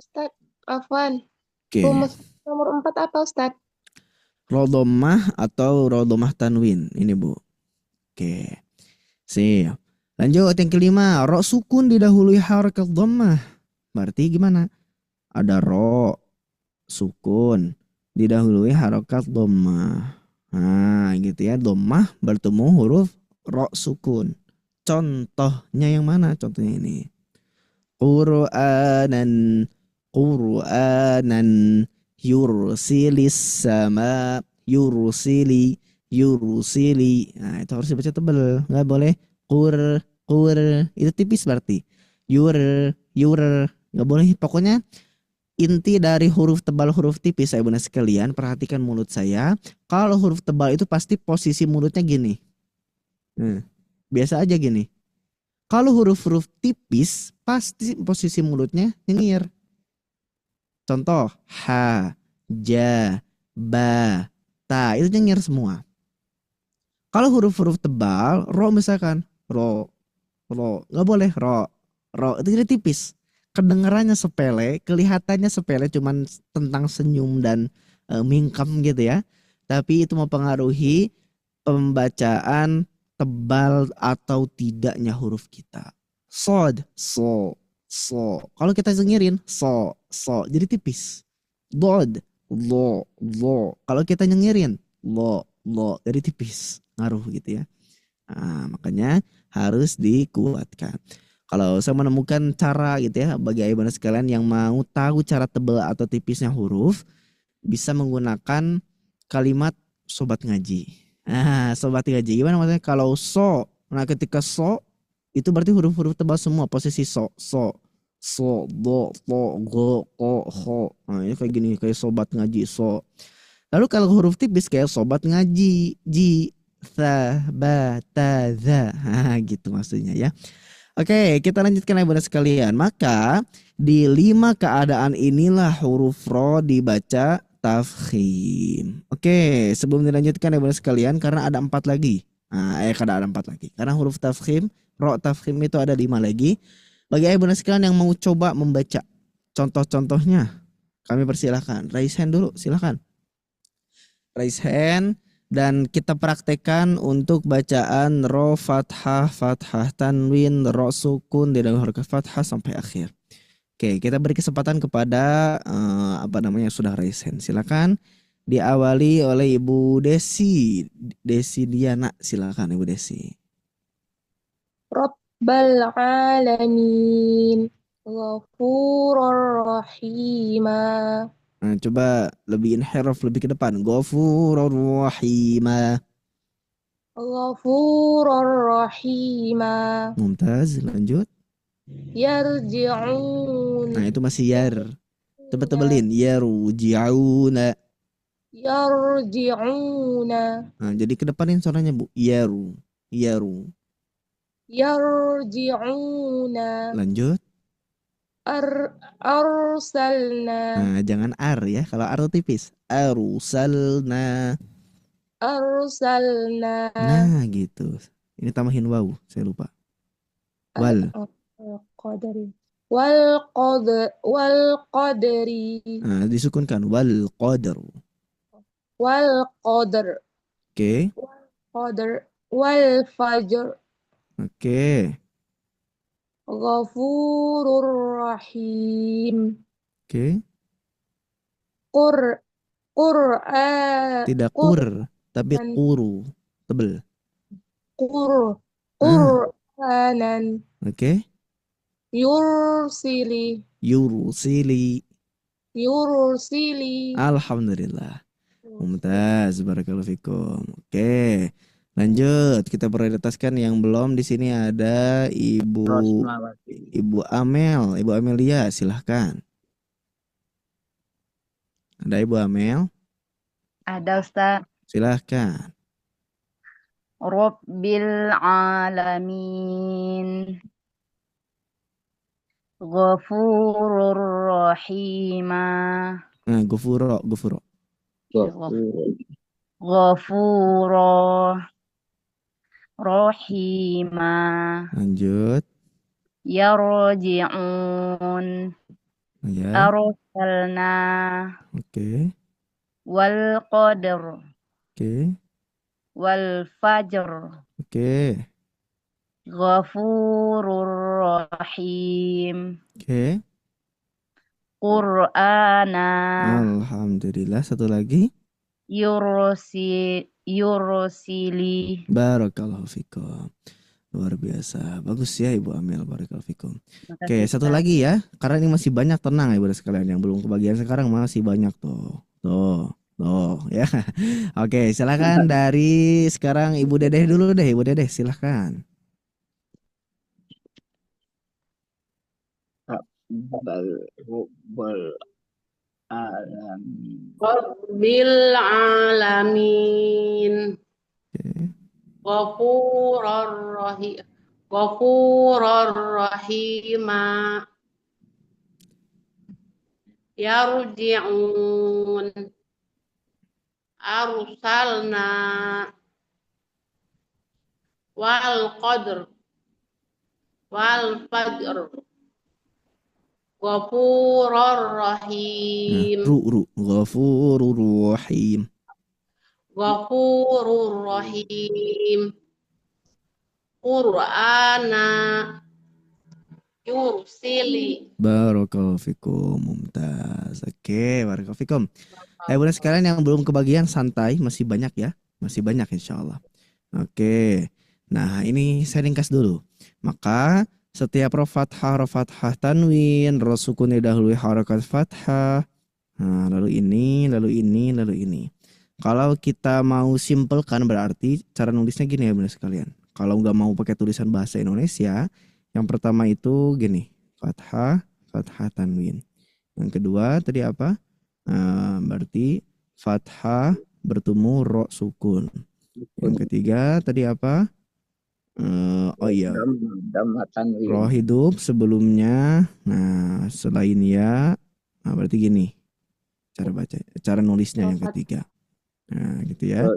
Ustaz, afwan. Oke. Rumus nomor 4 apa Ustaz? Ro dhammah atau ro dhammah tanwin. Ini Bu. Oke. Sip. Lanjut yang kelima, ro sukun didahului harakat dhammah. Berarti gimana? Ada ro sukun didahului harakat dhammah. Nah, gitu ya. Dhammah bertemu huruf ro sukun. Contohnya yang mana? Contohnya ini. Qur'anan Qur'anan yursilis sama yursili. Nah, itu harus dibaca tebal. Nggak boleh qur itu tipis berarti. Yur nggak boleh. Pokoknya inti dari huruf tebal huruf tipis saya benar sekalian, perhatikan mulut saya. Kalau huruf tebal itu pasti posisi mulutnya gini. Biasa aja gini. Kalau huruf-huruf tipis pasti posisi mulutnya nyengir. Contoh ha, ja, ba, ta itu nyengir semua. Kalau huruf-huruf tebal, ro misalkan, ro nggak boleh ro itu jadi tipis. Kedengarannya sepele, kelihatannya sepele, cuman tentang senyum dan mingkem gitu ya. Tapi itu mempengaruhi pembacaan tebal atau tidaknya huruf kita. Sod, so. Kalau kita zengirin, so, jadi tipis. Dod, lo. Kalau kita nyengirin, lo, jadi tipis. Ngaruh gitu ya. Nah, makanya harus dikuatkan. Kalau saya menemukan cara gitu ya, bagi ayah sekalian yang mau tahu cara tebal atau tipisnya huruf, bisa menggunakan kalimat sobat ngaji. Nah, sobat ngaji gimana maksudnya? Kalau so, nah ketika so itu berarti huruf-huruf tebal semua, posisi so, do, to, go, ko, ho. Nah, ini kayak gini, kayak sobat ngaji so. Lalu kalau huruf tipis kayak sobat ngaji, ji, tha, ba, ta, za. Nah, gitu maksudnya ya. Oke, kita lanjutkan ya bunda sekalian. Maka di 5 keadaan inilah huruf ro dibaca tafkhim. Oke, sebelum dilanjutkan ya bunda sekalian, karena ada 4 lagi. Karena ada 4 lagi. Karena huruf tafkhim, ro tafkhim itu ada 5 lagi. Bagi ayah bunda sekalian yang mau coba membaca contoh-contohnya, kami persilahkan. Raise hand dulu, silahkan. Raise hand. Dan kita praktekkan untuk bacaan ro fathah, tanwin, ro sukun di dalam huruf fathah sampai akhir. Oke, kita beri kesempatan kepada sudah raise hand. Silakan diawali oleh Ibu Desi Diana. Silakan Ibu Desi. Rabbal alamin ghafurur rahimah. Nah, coba lebih inhiraf, lebih ke depan. Ghafurur rahimah. Ghafurur rahimah. Mumtaz, lanjut. Yarji'un. Nah, itu masih yar. Coba tebelin. Yarji'una. Yarji'una. Nah, jadi ke depanin suaranya, Bu. Yaru. Yarji'una. Lanjut. Arsalna. Nah, jangan ar ya. Kalau ar itu tipis. Arsalna. Nah, gitu. Ini tambahin waw. Saya lupa. Wal. Wal qadri. Nah, disukunkan. Wal qadr. Oke. Wal fajr. Oke. Ghafurur rahim. Oke. Qur'an. Tidak kur, tapi quru. Tebel. Qur'anan. Oke. Yursili. Alhamdulillah. Mumtaz, barakallahu fikum. Oke. Lanjut, kita prioritaskan yang belum. Di sini ada Ibu Amel, Ibu Amelia, silahkan. Ada Ibu Amel? Ada Ustaz. Silahkan. Rabbil alamin Ghafurur rahimah. Nah, gufuro. Ghafuro rahimah. Lanjut. Yarji'un. Ya. Arsalna. Oke. Wal qadr. Oke. Wal fajr. Oke. Ghafurur Rahim. Oke. Qur'ana Alhamdulillah. Satu lagi. Yurusili. Barakallahu fikum. Luar biasa. Bagus ya Ibu Amel. Barakallahu fikum. Oke, Makasih, satu Ustaz. lagi ya. Karena ini masih banyak, tenang ya Ibu sekalian. Yang belum kebagian sekarang masih banyak tuh. Tuh ya. Oke, silakan dari sekarang Ibu Dedeh dulu deh. Ibu Dedeh silakan. Rabbal alamin. Rabbil alamin. Ghafurur rahim. Ghafurur rahima. Yarji'un. Arsalna. Wal qadr. Wal fajr. Ghafurur rahim. Ghafurur rahim. Ghafurur rahim. Qur'ana yursili. Barakallahu fikum. Mumtaz. Oke, barakallahu fikum. Bunda sekalian yang belum kebagian santai, masih banyak ya. Masih banyak insyaallah. Oke. Nah, ini saya ringkas dulu. Maka setiap roh fathah tanwin, roh sukun didahului harakat fathah. Nah, lalu ini. Kalau kita mau simpelkan berarti cara nulisnya gini ya Bunda sekalian. Kalau nggak mau pakai tulisan bahasa Indonesia, yang pertama itu gini, fathah tanwin. Yang kedua tadi apa? Berarti fathah bertemu ro sukun. Yang ketiga tadi apa? Roh hidup sebelumnya. Nah, selain ya, berarti gini. Cara nulisnya yang ketiga. Nah, gitu ya.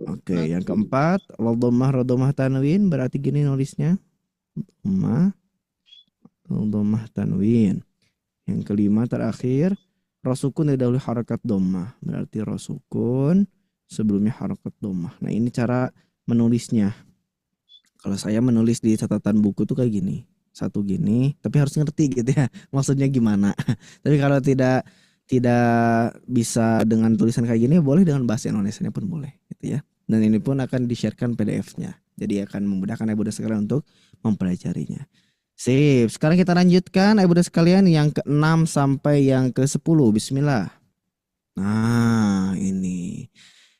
Oke, yang keempat, rodomah tanwin berarti gini nulisnya. Rodomah tanwin. Yang kelima terakhir, rosukun didahului harakat dhammah. Berarti rosukun sebelumnya harakat dhammah. Nah, ini cara menulisnya. Kalau saya menulis di catatan buku tuh kayak gini. Satu gini, tapi harus ngerti gitu ya. Maksudnya gimana. Tapi kalau tidak bisa dengan tulisan kayak gini, boleh dengan bahasa Indonesianya pun boleh gitu ya. Dan ini pun akan di-sharekan PDF-nya. Jadi akan memudahkan Ibu sekalian untuk mempelajarinya. Sip, sekarang kita lanjutkan Ibu sekalian yang ke-6 sampai yang ke-10. Bismillah. Nah, ini.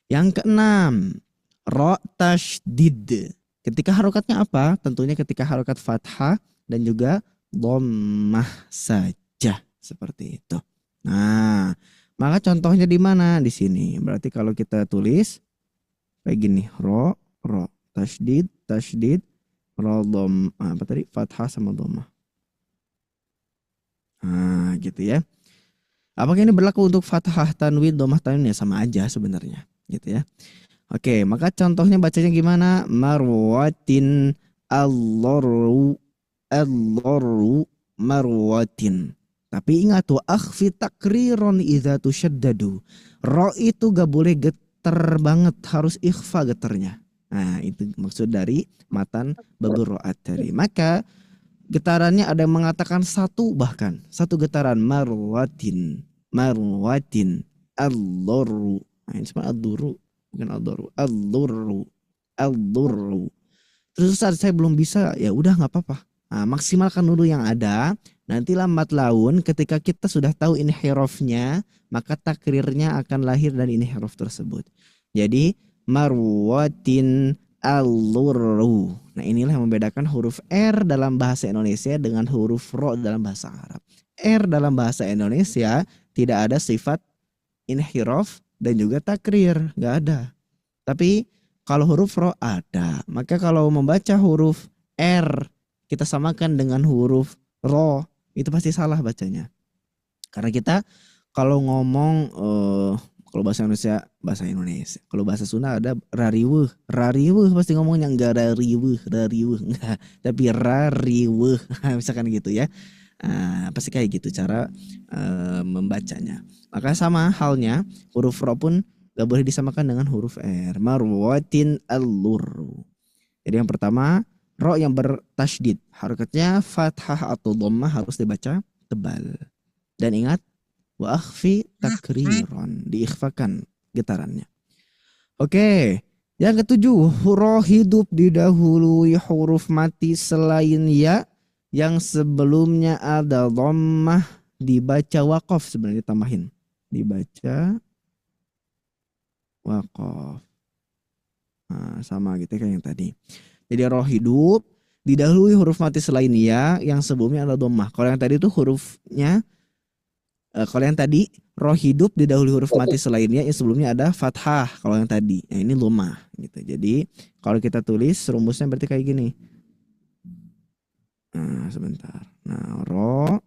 Yang ke-6. Ro tashdid. Ketika harokatnya apa? Tentunya ketika harokat fathah dan juga dhammah saja seperti itu. Nah, maka contohnya di mana? Di sini. Berarti kalau kita tulis kayak gini, ro tashdid, ro apa tadi? Fathah sama dhammah. Nah, gitu ya. Apakah ini berlaku untuk fathah tanwin, dhammah tanwin? Ya sama aja sebenarnya, gitu ya. Oke, maka contohnya bacanya gimana? Marwatin al-lorru marwatin. Tapi ingat tuh, akhfi takriron idza tushaddadu. Ro itu gak boleh getar banget, harus ikhfa getarnya. Nah, itu maksud dari matan babur ro'at tadi. Maka getarannya ada yang mengatakan satu getaran marwatin al-lorru. Nah, ini cuma al-lurru. Bukan al-durru. Terus saat saya belum bisa, ya udah nggak apa-apa. Nah, maksimalkan dulu yang ada. Nanti lambat laun ketika kita sudah tahu ini hurufnya, maka takrirnya akan lahir dari ini huruf tersebut. Jadi marwatin al-durru. Nah, inilah yang membedakan huruf R dalam bahasa Indonesia dengan huruf Ro dalam bahasa Arab. R dalam bahasa Indonesia tidak ada sifat inhiraf dan juga takrir, nggak ada. Tapi kalau huruf Ro ada. Maka kalau membaca huruf R kita samakan dengan huruf Ro, itu pasti salah bacanya. Karena kita kalau ngomong kalau bahasa Indonesia, kalau bahasa Sunda ada rariweuh pasti ngomongnya enggak rariweuh enggak, tapi rariweuh misalkan gitu ya. Pasti kayak gitu cara membacanya. Maka sama halnya huruf Ro pun gak boleh disamakan dengan huruf R. Marwatin al-lurru. Jadi yang pertama, ro yang bertasydid, harakatnya fathah atau dhammah harus dibaca tebal. Dan ingat, wa akhfi takriran, diikhfakan getarannya. Oke, yang ketujuh, huruf hidup didahului huruf mati selain ya yang sebelumnya ada dhammah, dibaca waqaf, sebenarnya ditambahin. Dibaca waqaf. Nah, sama gitu kayak yang tadi. Jadi roh hidup didahului huruf mati selain ya yang sebelumnya ada dhammah. Kalau yang tadi itu hurufnya kalau yang tadi roh hidup didahului huruf mati selainnya yang sebelumnya ada fathah. Kalau yang tadi, nah ini dhammah gitu. Jadi kalau kita tulis rumusnya berarti kayak gini. Nah, sebentar. Nah, ro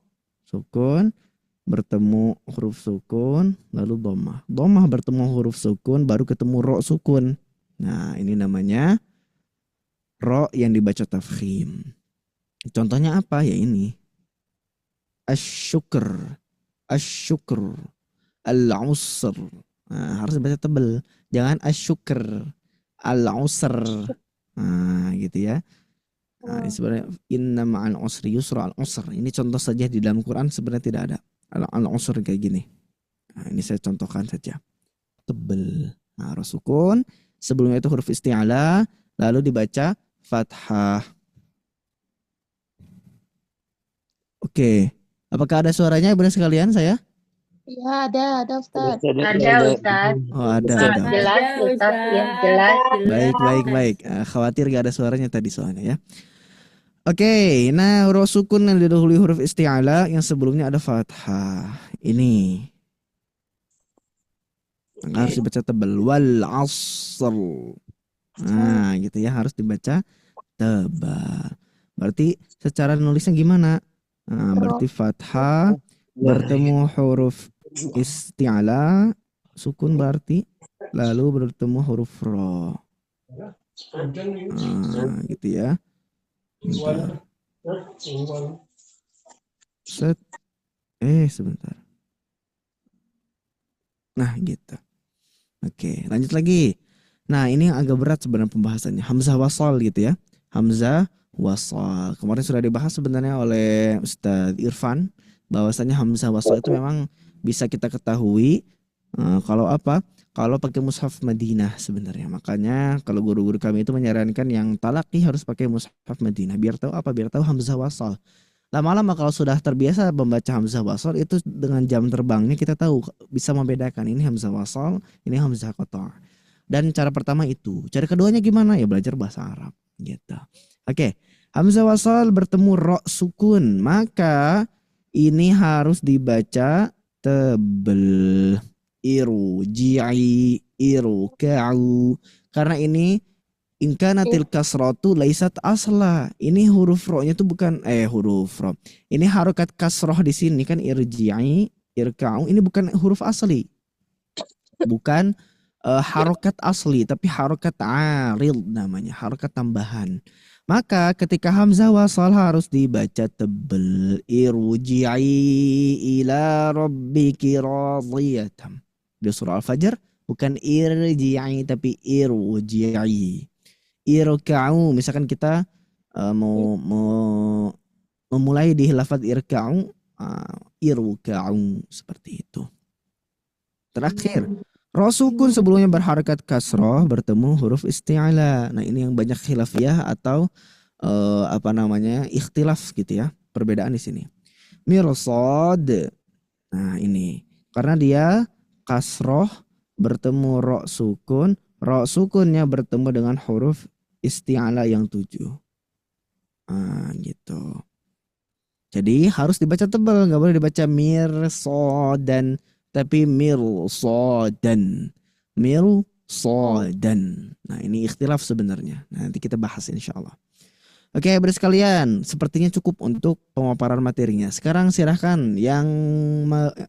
sukun bertemu huruf sukun lalu dhammah. Dhammah bertemu huruf sukun baru ketemu ro sukun. Nah, ini namanya ro yang dibaca tafkhim. Contohnya apa? Ya ini. Asyukr, asyukr, al-usr. Nah, harus dibaca tebal. Jangan asyukr, al-usr. Nah, gitu ya. Nah, ini sebenarnya inna ma'al usri yusra al-usr. Ini contoh saja di dalam Quran, sebenarnya tidak ada al-usr kayak gini. Nah, ini saya contohkan saja. Tebal. Nah, ro sukun. Sebelumnya itu huruf isti'ala, lalu dibaca fathah. Oke, apakah ada suaranya Bunda sekalian saya? Ya, ada Ustaz. Ada Ustaz. Oh, ada. Jelas Ustaz, ya jelas. Baik. Khawatir gak ada suaranya tadi soalnya ya. Oke, nah huruf sukun yang didahului huruf isti'ala yang sebelumnya ada fathah. Ini harus dibaca tebal. Wal asr. Nah, gitu ya, harus dibaca tebal. Berarti secara nulisnya gimana? Nah, berarti fathah bertemu huruf isti'ala, sukun berarti, lalu bertemu huruf ro. Nah, gitu ya. Bentar. Set. Sebentar. Nah, gitu. Oke, lanjut lagi. Nah, ini yang agak berat sebenarnya pembahasannya. Hamzah wasal gitu ya. Hamzah wasal. Kemarin sudah dibahas sebenarnya oleh Ustadz Irfan bahwasanya hamzah wasal itu memang bisa kita ketahui kalau apa? Kalau pakai mushaf Madinah sebenarnya. Makanya kalau guru-guru kami itu menyarankan yang talaqi harus pakai mushaf Madinah. Biar tahu apa? Biar tahu hamzah wasal. Lama-lama kalau sudah terbiasa membaca hamzah wasal itu dengan jam terbangnya kita tahu bisa membedakan ini hamzah wasal, ini hamzah qata'. Dan cara pertama itu. Cara keduanya gimana? Ya belajar bahasa Arab gitu. Oke, hamzah wasal bertemu ro sukun, maka ini harus dibaca tebel. Irji'i, irka'u. Karena ini in kanatil kasratu laisat asla. Ini huruf ro-nya itu bukan huruf ro. Ini harokat kasroh di sini kan irji'i, irka'u. Ini bukan huruf asli. Bukan harokat asli, tapi harokat arid namanya, harokat tambahan. Maka ketika hamzah wasal harus dibaca tebel. Irji'i ila rabbiki radiyatan. Di surah Al-Fajr bukan irji'i tapi irji'i. Irka'u, misalkan kita mau memulai di lafaz irka'u, irka'u seperti itu. Terakhir, ro sukun sebelumnya berharakat kasroh bertemu huruf isti'ala. Nah, ini yang banyak khilafiyah atau ikhtilaf gitu ya. Perbedaan di sini. Mirsad. Nah, ini karena dia kasroh bertemu ro sukunnya bertemu dengan huruf isti'ala yang 7. Nah, gitu. Jadi harus dibaca tebal, nggak boleh dibaca mirsodan, tapi mirsodan. Nah, ini ikhtilaf sebenarnya. Nanti kita bahas insya Allah. Oke, adik sekalian, sepertinya cukup untuk pemaparan materinya. Sekarang silahkan yang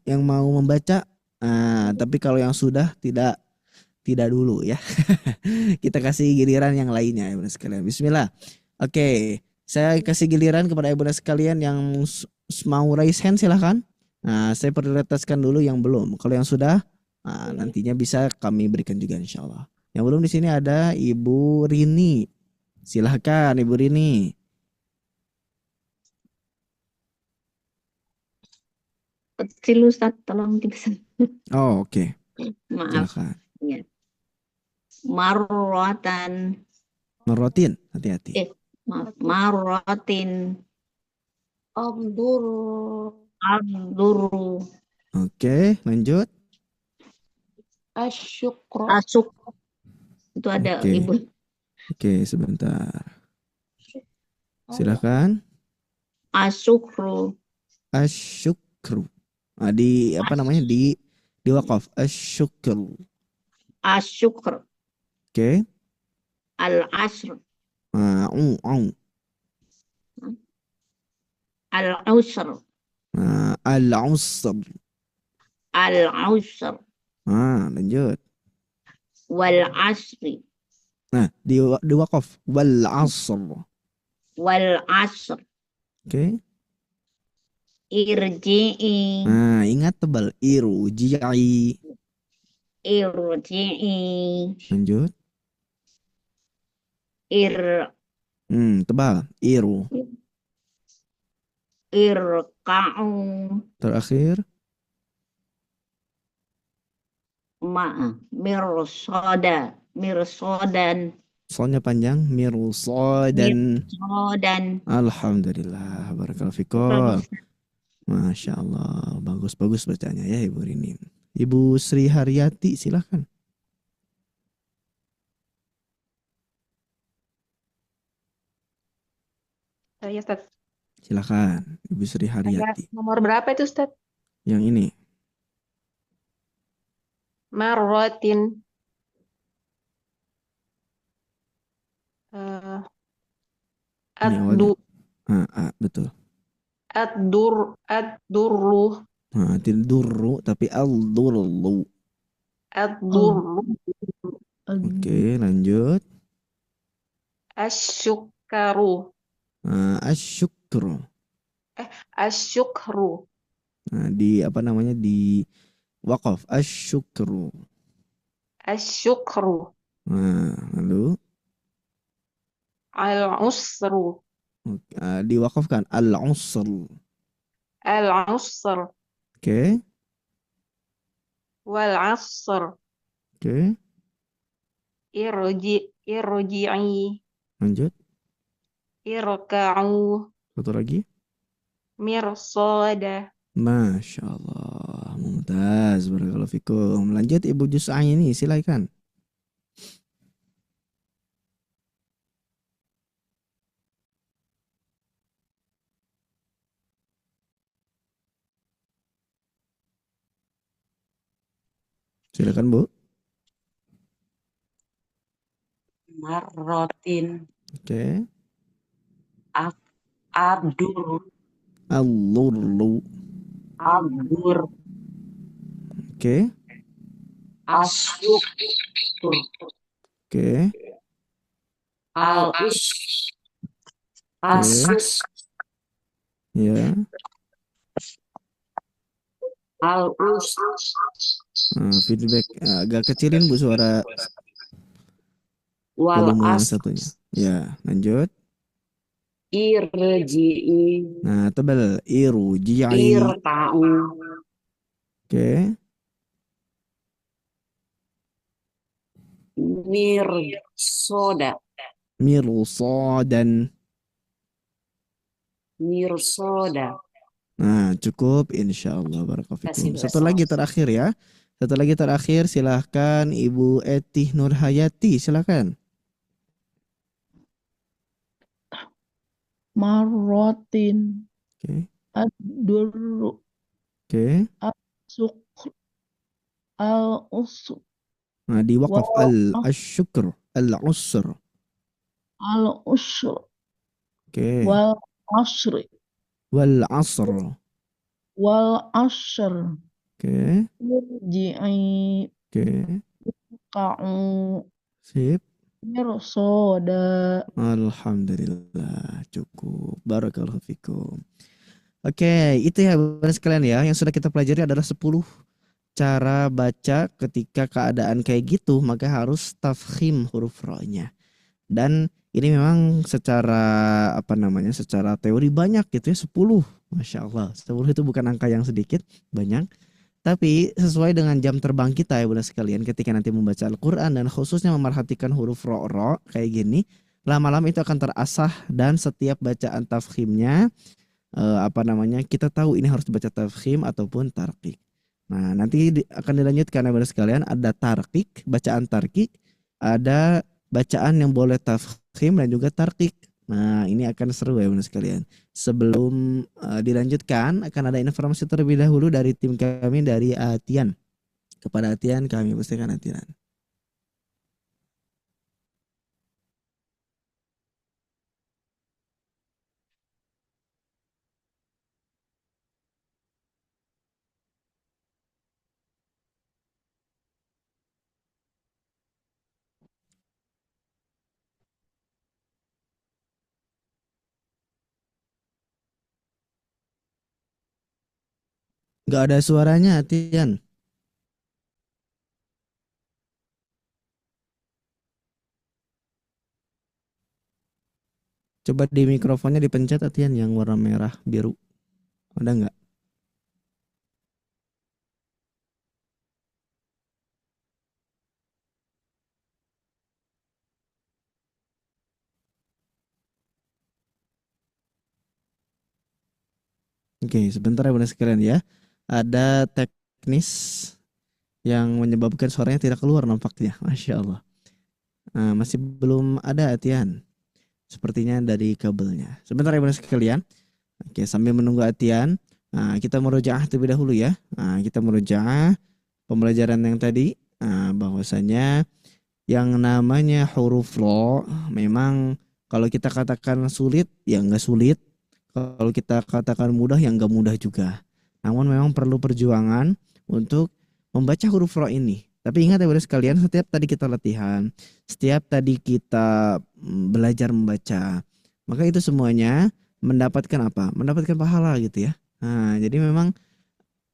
mau membaca. Tapi kalau yang sudah tidak dulu ya. Kita kasih giliran yang lainnya ya bunda sekalian. Bismillah. Oke, saya kasih giliran kepada bunda sekalian yang mau raise hand silahkan. Nah, saya prioritaskan dulu yang belum. Kalau yang sudah, nantinya bisa kami berikan juga insya Allah. Yang belum di sini ada Ibu Rini. Silahkan Ibu Rini. Kecil Ustaz, tolong dipesan. Oh, oke. Maaf. Silahkan. Ya. Marrotan. Merotin, hati-hati. Maaf. Marrotin. Abdur. Abduru. Oke, lanjut. Asyukro. Asuk. Itu ada Oke. Ibu. Oke, sebentar. Silahkan. Asyukru. Asyukru. Di apa namanya? Di wakaf. Asyukru. Asyukr. Oke. Al-asr. Au. Al-usr. Al-usr. Al-usr. Lanjut. Wal asri. Nah, di wakaf. Wal asr. Wal asr. Oke. Irji'i. Ingat tebal. Irji'i. Irji'i. Lanjut. Tebal. Irka'u. Terakhir. Mirsodan. Soalnya panjang. Mirsodan. Mirsodan. Alhamdulillah. Barakallahu fikum. Masya Allah. Bagus-bagus bacanya ya Ibu Rini. Ibu Sri Haryati silahkan. Ya, Ustaz. Silahkan Ibu Sri Haryati. Nomor berapa itu, Ustaz? Yang ini. Marrotin. Ini awalnya. Betul. Ad-durru. Tidak duru tapi al-durru. Ad-durru. Oke, lanjut. Asyukaru. Asyukru. Asyukru. Di apa namanya? Di wakaf. Asyukru. Asyukru. Lalu Al-usru. diwakafkan al-usr. Al-usr. Oke. Wal asr. Oke. Irji'i. Lanjut. Irka'u. Satu lagi. Mirsada. Masya Allah. Mumtaz. Barakallahu fikum. Lanjut Ibu Jus'aini. Silakan. Silakan Bu. Marrotin. Oke. Abdur. Al-lurlu. Abdur. Oke. Asyukur. Oke. Al-us. Asus. Ya. Al-us. Feedback agak kecilin Bu suara volume yang satunya. Ya, lanjut. Irji'i. Tebal. Irji'i. Irka'u. Oke. Mirsoda. Mirsodan. Mirsoda. Cukup insyaallah. Barakallahu fikum. Satu lagi terakhir ya. Satu lagi terakhir, silahkan Ibu Etih Nurhayati, silahkan. Marrotin. Oke. Ad-durru. Oke. Al-sukr. Al-usr. Di wakaf al-syukr, al-usr. Al-usr. Oke. Wal asri. Wal asr. Wal asr. Oke. Irji'i. Oke. Ka'u. Sip. Mirsoda. Alhamdulillah, cukup. Barakallahu fikum. Oke, itu ya Bapak sekalian ya. Yang sudah kita pelajari adalah 10 cara baca ketika keadaan kayak gitu, maka harus tafkhim huruf ra-nya. Dan ini memang secara secara teori banyak gitu ya, 10. Masya Allah, 10 itu bukan angka yang sedikit, banyak. Tapi sesuai dengan jam terbang kita ya Bunda sekalian, ketika nanti membaca Al-Quran dan khususnya memerhatikan huruf ro kayak gini, lama-lama itu akan terasah dan setiap bacaan tafkhimnya kita tahu ini harus dibaca tafkhim ataupun tarqiq. Nah, nanti akan dilanjutkan ya Bunda sekalian, ada tarqiq, bacaan tarqiq, ada bacaan yang boleh tafkhim dan juga tarqiq. Nah, ini akan seru ya Bunda sekalian. Sebelum dilanjutkan, akan ada informasi terlebih dahulu dari tim kami dari Atian. Kepada Atian kami pastikan Atian. Gak ada suaranya Atian. Coba di mikrofonnya dipencet Atian yang warna merah biru. Ada nggak? Oke, sebentar ya Bunda sekalian ya. Ada teknis yang menyebabkan suaranya tidak keluar nampaknya. Masya Allah. Nah, masih belum ada Atian. Sepertinya dari kabelnya. Sebentar ya Bunda sekalian. Oke, sambil menunggu Atian, kita merujaah terlebih dahulu ya. Kita merujaah pembelajaran yang tadi, bahwasanya yang namanya huruf ro memang kalau kita katakan sulit ya nggak sulit, kalau kita katakan mudah ya nggak mudah juga. Namun memang perlu perjuangan untuk membaca huruf ro ini. Tapi ingat ya Bunda sekalian, setiap tadi kita latihan, setiap tadi kita belajar membaca, maka itu semuanya mendapatkan apa? Mendapatkan pahala gitu ya. Nah, jadi memang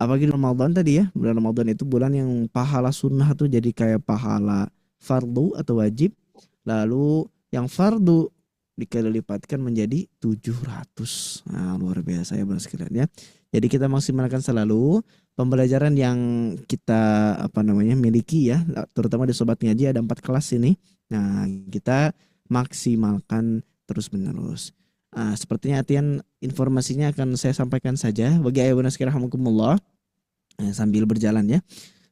apalagi Ramadan tadi ya, bulan Ramadan itu bulan yang pahala sunnah tuh jadi kayak pahala fardu atau wajib. Lalu yang fardu dikali lipatkan menjadi 700. Nah, luar biasa ya Bunda sekalian ya. Jadi kita maksimalkan selalu pembelajaran yang kita miliki ya, terutama di Sobat Ngaji ada 4 kelas ini. Nah, kita maksimalkan terus-menerus. Sepertinya Atian informasinya akan saya sampaikan saja bagi ayah bunda sekalian rahimakumullah. Sambil berjalan ya.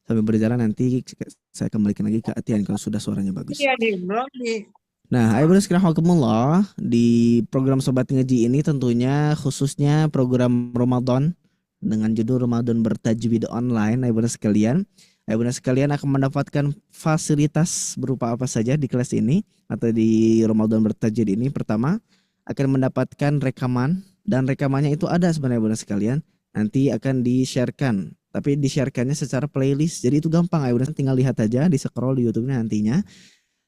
Sambil berjalan nanti saya kembalikan lagi ke Atian kalau sudah suaranya bagus. Iya deh, belum nih. Nah, ayah bunda sekalian rahimakumullah, di program Sobat Ngaji ini tentunya khususnya program Ramadan dengan judul Ramadan Bertajwid Online, ayah bunda sekalian. Ayah bunda sekalian akan mendapatkan fasilitas berupa apa saja di kelas ini atau di Ramadan Bertajwid ini. Pertama, akan mendapatkan rekaman, dan rekamannya itu ada sebenarnya bunda sekalian, nanti akan di-sharekan, tapi di-sharekannya secara playlist, jadi itu gampang ya bunda, tinggal lihat aja di scroll di YouTube-nya nantinya.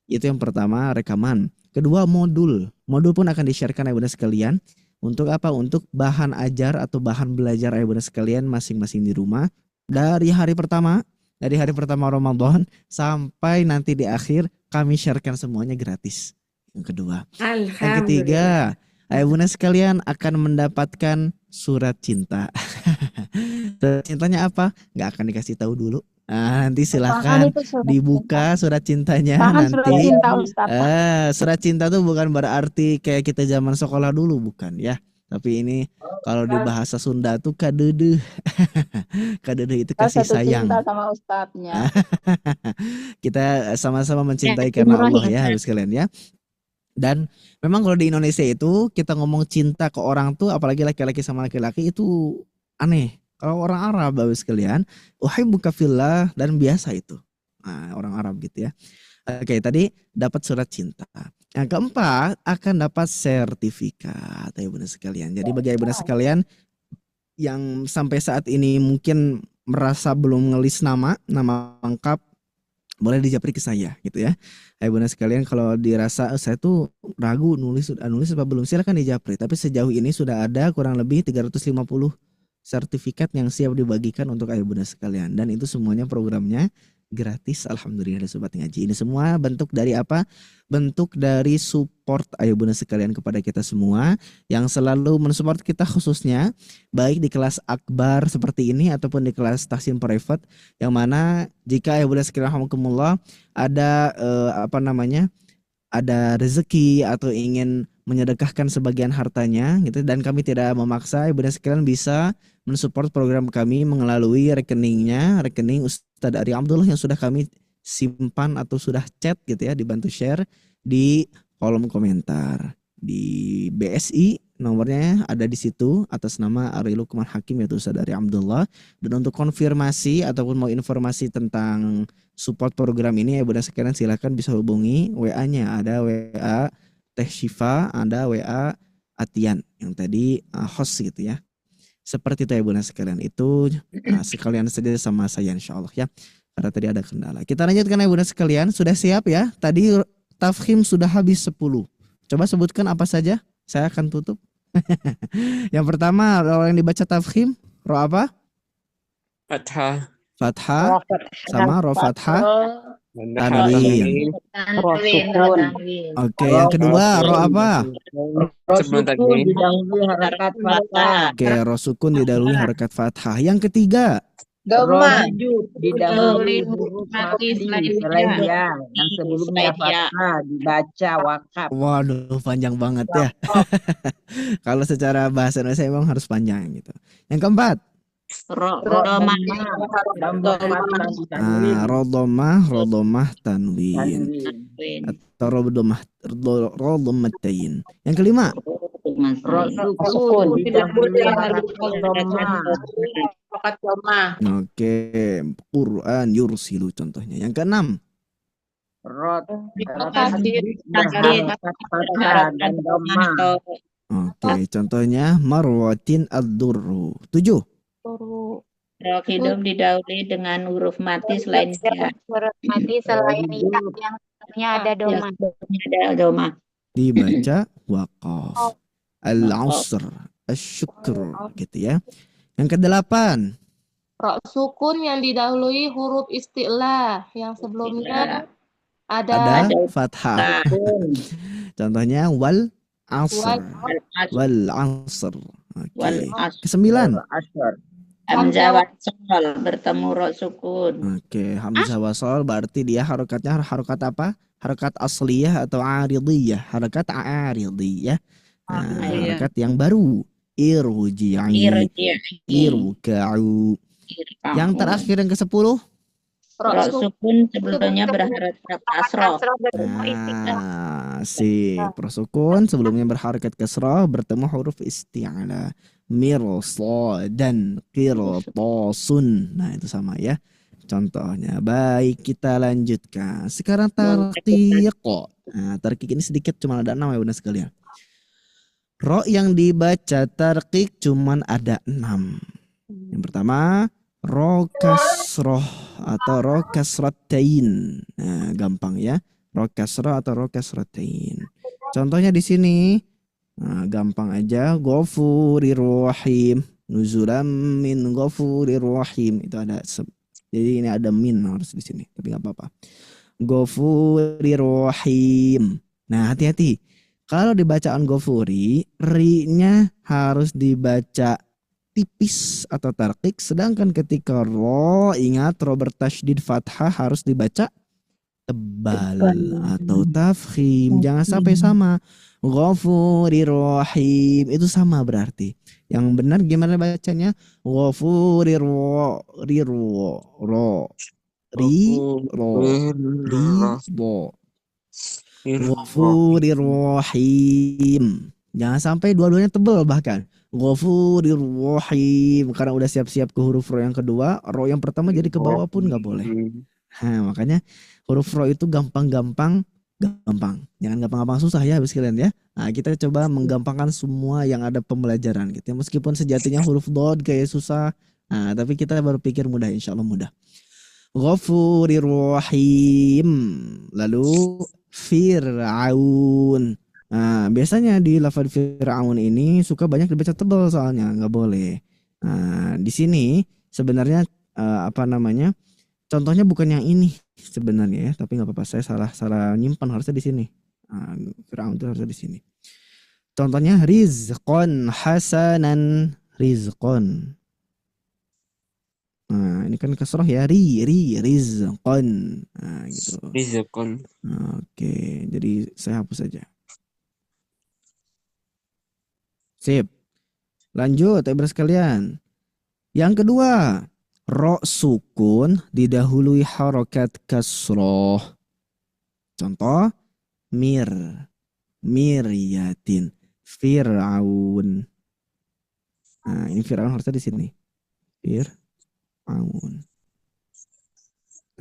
Itu yang pertama, rekaman. Kedua, modul pun akan di-sharekan ya bunda sekalian. Untuk apa? Untuk bahan ajar atau bahan belajar ya bunda sekalian masing-masing di rumah dari hari pertama Ramadan sampai nanti di akhir, kami sharekan semuanya gratis. Yang kedua. Yang ketiga, ayah bunda sekalian akan mendapatkan surat cinta. Surat cintanya apa? Nggak akan dikasih tahu dulu. Nanti silahkan dibuka surat cintanya. Nanti surat cinta, surat cinta tuh bukan berarti kayak kita zaman sekolah dulu, bukan ya. Tapi ini kalau di bahasa Sunda tuh kadede. Kadede itu kasih sayang. Cinta sama ustadznya. Kita sama-sama mencintai karena Allah ya harus kalian ya. Dan memang kalau di Indonesia itu kita ngomong cinta ke orang tuh, apalagi laki-laki sama laki-laki, itu aneh. Kalau orang Arab bagus sekalian, uhibbuka fillah, dan biasa itu. Nah, orang Arab gitu ya. Oke, tadi dapat surat cinta. Yang keempat, akan dapat sertifikat ya bunda sekalian. Jadi bagi bunda sekalian yang sampai saat ini mungkin merasa belum ngelis nama lengkap, boleh dijapri ke saya gitu ya. Bunda sekalian, kalau dirasa saya tuh ragu nulis apa belum, silakan dijapri. Tapi sejauh ini sudah ada kurang lebih 350 sertifikat yang siap dibagikan untuk ayah bunda sekalian, dan itu semuanya programnya gratis. Alhamdulillah sobat ngaji. Ini semua bentuk dari apa? Bentuk dari support ayo bunda sekalian kepada kita semua yang selalu mensupport kita, khususnya baik di kelas akbar seperti ini ataupun di kelas tahsin private, yang mana jika ayo bunda sekalian alhamdulillah ada ada rezeki atau ingin menyedekahkan sebagian hartanya gitu, dan kami tidak memaksa, ibu dan sekalian bisa mensupport program kami melalui rekeningnya, rekening Ustadz Ari Abdullah yang sudah kami simpan atau sudah chat gitu ya, dibantu share di kolom komentar di BSI, nomornya ada di situ atas nama Ari Lukman Hakim yaitu Ustadz Ari Abdullah. Dan untuk konfirmasi ataupun mau informasi tentang support program ini ya bunda sekalian silakan bisa hubungi WA-nya, ada WA Teh Syifa, ada WA Atian yang tadi host gitu ya. Seperti itu ya bunda sekalian, itu sekalian saja sama saya insyaallah ya, karena tadi ada kendala. Kita lanjutkan ya bunda sekalian, sudah siap ya? Tadi tafkhim sudah habis 10. Coba sebutkan apa saja, saya akan tutup. Yang pertama, roh yang dibaca tafkhim, roh apa? Fathah. Fathah sama roh fathah tanwin. Oke, yang kedua roh apa? Rosukun didahului harakat fathah. Oke, roh sukun didahului harakat fathah. Yang ketiga Doma didahului huruf mati selain ya, yang sebelumnya fathah dibaca wakaf. Waduh, panjang banget ya. Kalau secara bahasa Indonesia memang harus panjang gitu. Yang keempat rodomah tanwin atau rodomatain. Yang kelima Rosukun didahului harakat domah. Oke, Quran yursilu contohnya. Yang keenam dan domah. Oke, contohnya marwatin ad-durru. 7 Roh hidung didahului dengan huruf mati selain ya. Huruf mati selain ya yang sebelumnya ada doma. Ada doma. Dibaca waqaf. Al-asr, asyukr gitu ya. Yang kedelapan Roh sukun yang didahului huruf isti'lah yang sebelumnya ada fathah. Contohnya wal asr. Wal asr. Oke. Kesembilan Hamzah wasol bertemu roh sukun. Oke, hamzah wasol berarti dia harokatnya harokat apa? Harokat asliyah atau aridiyah? Harokat aridiyah. Nah, harokat yang baru. Irji'i, irka'u. Yang terakhir yang ke-10 roh sukun sebelumnya berharakat kasroh. Roh sukun sebelumnya berharakat kasroh bertemu huruf isti'ala. Mirsa dan qirtasun. Nah, itu sama ya contohnya. Baik, kita lanjutkan. Sekarang tarqiq. Nah, tarqiq ini sedikit cuma ada 6 ya bunda sekalian. Ro yang dibaca tarqiq cuma ada 6. Yang pertama ro kasroh atau ro kasratain. Nah, gampang ya. Ro kasroh atau ro kasratain. Contohnya di sini. Nah, gampang aja. Ghafurir rahim. Nuzulam min ghafurir rahim. Itu ada jadi ini ada min harus di sini, tapi enggak apa-apa. Ghafurir rahim. Nah, hati-hati. Kalau dibacaan ghafuri, ri-nya harus dibaca tipis atau tarqiq, sedangkan ketika ro, ingat ro bertasydid fathah harus dibaca tebal atau tafkhim. Jangan sampai sama. Ghafurir rahim itu sama berarti. Yang benar gimana bacanya? Ghafurir ro ri ro Ghafurir rahim. Jangan sampai dua-duanya tebal bahkan. Ghafurir rahim karena udah siap-siap ke huruf ro yang kedua, ro yang pertama jadi ke bawah pun nggak boleh. Nah, makanya huruf ro itu gampang. Jangan gampang-gampang susah ya sekalian ya. Nah, kita coba menggampangkan semua yang ada pembelajaran gitu ya. Meskipun sejatinya huruf dod kayak susah. Nah, tapi kita berpikir mudah, insya Allah mudah. Ghafurir rahim. Lalu Fir'aun. Nah, biasanya di lafaz Fir'aun ini suka banyak dibaca tebal soalnya nggak boleh. Nah, di sini sebenarnya Contohnya bukan yang ini sebenarnya ya, tapi nggak apa-apa, saya salah nyimpan, harusnya di sini. Fir'aun itu harusnya di sini. Contohnya rizqan hasanan, rizqan. Nah, ini kan kasroh ya, rizqan. Nah, gitu. Rizqan. Oke, jadi saya hapus saja. Sip. Lanjut, ibu sekalian. Yang kedua, ro sukun didahului harokat kasroh. Contoh, miryatin, Fir'aun. Nah, ini Fir'aun harusnya di sini. Fir'aun.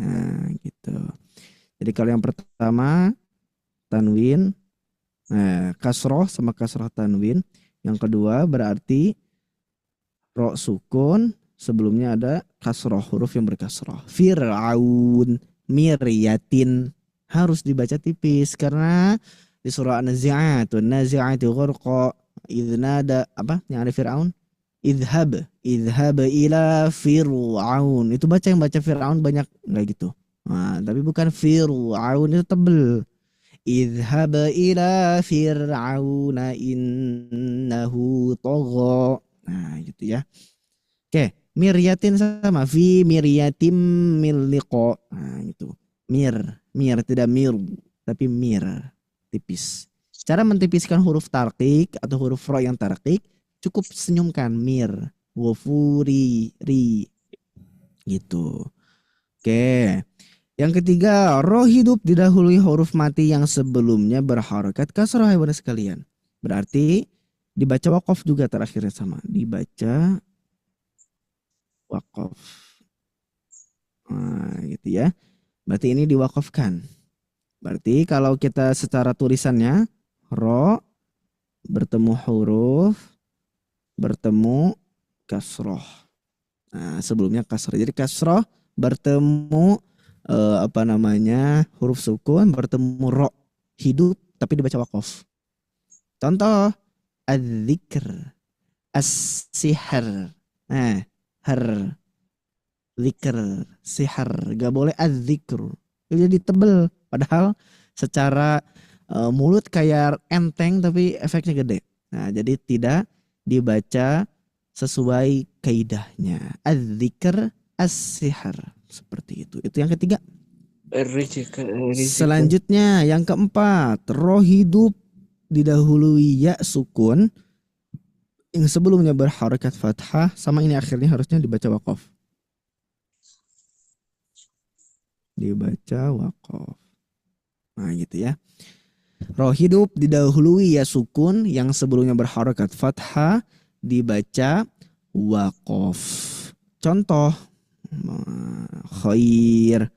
Nah, gitu. Jadi kalau yang pertama tanwin, kasroh sama kasroh tanwin. Yang kedua berarti ro sukun, sebelumnya ada kasroh, huruf yang berkasroh. Fir'aun, miryatin, harus dibaca tipis karena di surah An-Nazi'at, An-Nazi'ati ghurqa, idnada apa yang ada Fir'aun? Idhab ila Fir'aun. Itu yang baca Fir'aun banyak enggak gitu. Nah, tapi bukan Fir'aun, itu tebel. Idhab ila Fir'auna innahu tagha. Nah, gitu ya. Oke, miryatin sama fi miryatim min liqa. Nah, gitu. Mir tidak mir, tapi mir, tipis. Cara mentipiskan huruf tarqiq atau huruf ro yang tarqiq, cukup senyumkan mir, wafuri, ri, gitu. Oke. Yang ketiga, ro hidup didahului huruf mati yang sebelumnya berharokat kasroh, ibu sekalian. Berarti dibaca waqaf juga terakhirnya sama. Dibaca waqaf. Nah, gitu ya. Berarti ini diwakafkan. Berarti kalau kita secara tulisannya, ro bertemu huruf, bertemu kasroh. Nah, sebelumnya kasroh. Jadi kasroh bertemu huruf sukun, bertemu ro, hidup tapi dibaca waqaf. Contoh, az-zikr, as-sihr. Nah, zikr, sihar, gak boleh az-zikr. Jadi tebel, padahal secara mulut kayak enteng tapi efeknya gede. Nah, jadi tidak dibaca sesuai kaidahnya. Az-zikr, as-sihar, seperti itu. Itu yang ketiga. Selanjutnya yang keempat, ro hidup didahului ya sukun yang sebelumnya berharakat fathah, sama ini akhirnya harusnya dibaca waqaf. Dibaca waqaf. Nah, gitu ya. Ro hidup didahului ya sukun yang sebelumnya berharakat fathah, dibaca waqaf. Contoh, khair,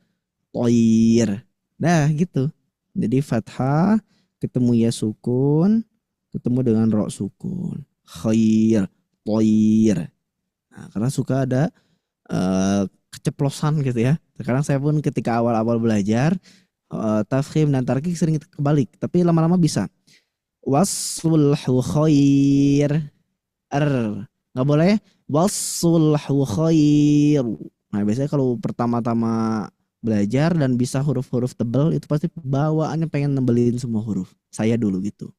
toir. Nah, gitu. Jadi fathah ketemu ya sukun, ketemu dengan ro sukun. Khair, toir. Nah, karena suka ada keceplosan gitu ya. Sekarang saya pun ketika awal-awal belajar tafkhim dan tarqiq sering kebalik, tapi lama-lama bisa. Wassulhu khair. Nggak boleh wassulhu khair. Nah, biasanya kalau pertama-tama belajar dan bisa huruf-huruf tebel, itu pasti bawaannya pengen nebelin semua huruf. Saya dulu gitu.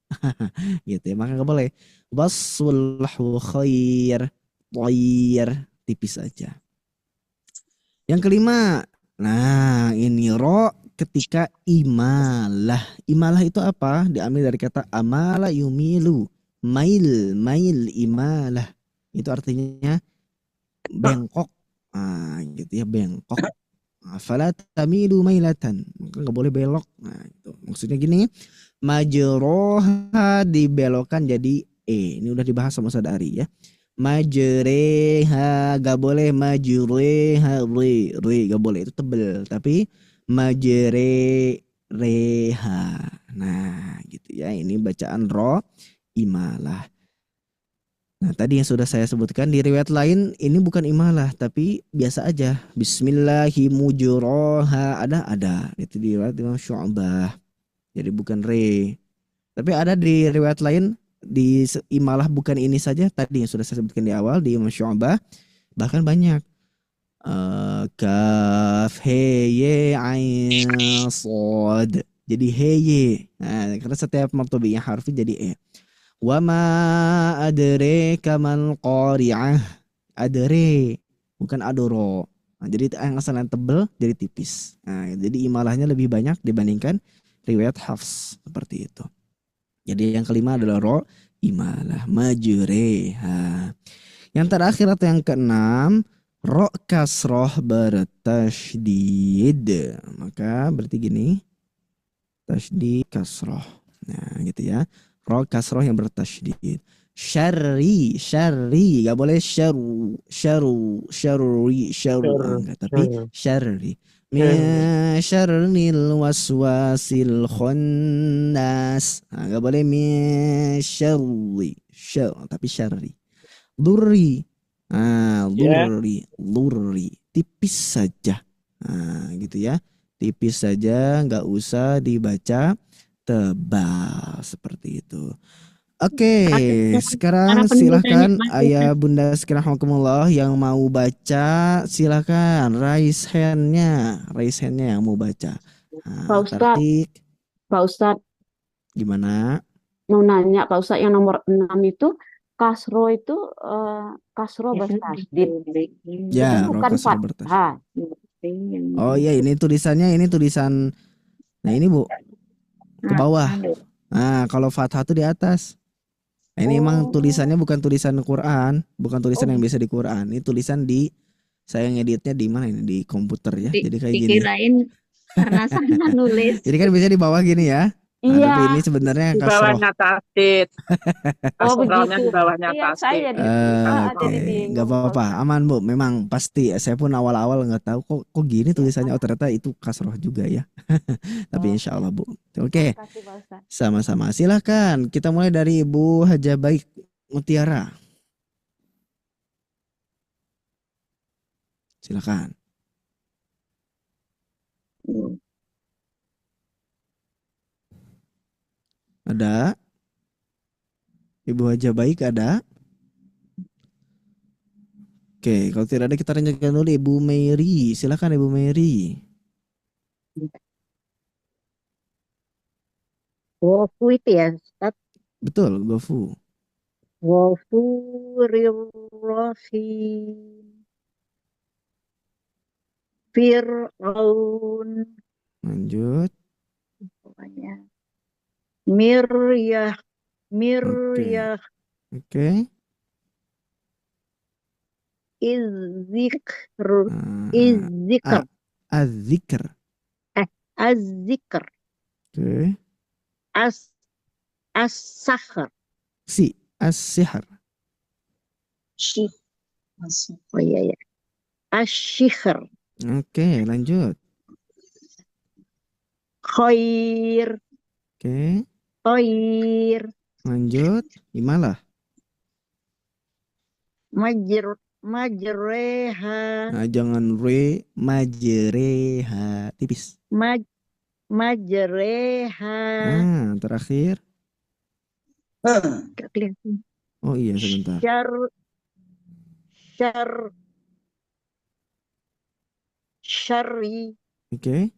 Gitu ya, maka nggak boleh. Wassulhu khair, toir, tipis aja. Yang kelima, nah ini ro ketika imalah. Imalah itu apa? Diambil dari kata amala yumilu. Mail, imalah. Itu artinya bengkok. Nah, gitu ya, bengkok. Fala tamilu mailatan. Maka nggak boleh belok. Nah, itu. Maksudnya gini, majroha dibelokkan jadi e. Ini udah dibahas sama Ustaz Ari ya. Majreha gak boleh, majreha re gak boleh, itu tebel. Tapi majreha. Nah, gitu ya. Ini bacaan ro imalah. Nah, tadi yang sudah saya sebutkan di riwayat lain ini bukan imalah tapi biasa aja. Bismillahimujroha ada. Itu di riwayat Imam Syu'bah. Jadi bukan re. Tapi ada di riwayat lain di imalah bukan ini saja, tadi yang sudah saya sebutkan di awal di Imam Syu'bah, bahkan banyak Kaf, he, ye, ain, sod. Jadi he, ye. Nah, karena setiap martobinya harfi jadi e. Wa ma adraka mal qari'ah. Adre, bukan adoro. Nah, jadi yang asalnya tebel jadi tipis. Nah, jadi imalahnya lebih banyak dibandingkan riwayat Hafs seperti itu. Jadi yang kelima adalah ro imalah majreha. Yang terakhir atau yang keenam ro kasroh bertasydid. Maka berarti gini. Tasydid kasroh. Nah, gitu ya. Ro kasroh yang bertasydid. Syarri, gak boleh syarri, enggak, tapi syarri. Min syarril waswasil khannas. Gak boleh min syarri, tapi syarri. Durri, durri, tipis saja. Gitu ya, tipis saja, nggak usah dibaca tebal seperti itu. Oke, sekarang silakan ayah bunda sekalian yang mau baca, silakan raise hand-nya yang mau baca. Pak Ustadz, Pak Ustadz, gimana? mau nanya Pak Ustadz yang nomor 6 itu kasro itu kasro bertasydid. Ya, bukan fathah. Oh iya, ini tulisan. Nah ini Bu, ke bawah. Nah kalau fathah tuh di atas. Nah, ini emang tulisannya bukan tulisan Quran, bukan tulisan yang biasa di Quran. Ini tulisan di saya ngeditnya di mana ini, di komputer ya. Jadi kayak gini. Dikirain karena sana nulis. Jadi kan biasanya di bawah gini ya. Nah, Iya. tapi ini sebenarnya Di bawahnya tasdid. Kasrohnya di bawahnya Iya, tasdid. saya Oke, nggak apa-apa, aman Bu. Memang pasti saya pun awal-awal nggak tahu kok gini tulisannya. Oh ternyata itu kasroh juga ya. Tapi insya Allah Bu. Oke, sama-sama. Silahkan kita mulai dari Ibu Haja Baik Mutiara. Silakan. Ada? Ibu Haja Baik ada? Oke, kalau tidak ada kita lanjutkan dulu Ibu Mary. Silakan Ibu Mary. Wofu itu ya, Ustaz? Betul, Gofu. Wofu rirrohim. Fir'aun. Lanjut. Pokoknya. Miryah. Oke. Izzikr. Az-zikr. Az-zikr. Oke. As-sahr. As-sihr. Oh iya ya. As-sihr. Oke, lanjut. Khair. Oke. Khair. Lanjut. Imalah. Majreha. Nah, jangan re, majreha, tipis. Majreha. Nah, terakhir. Gak kelihatan. Oh iya, sebentar. Syari. Oke.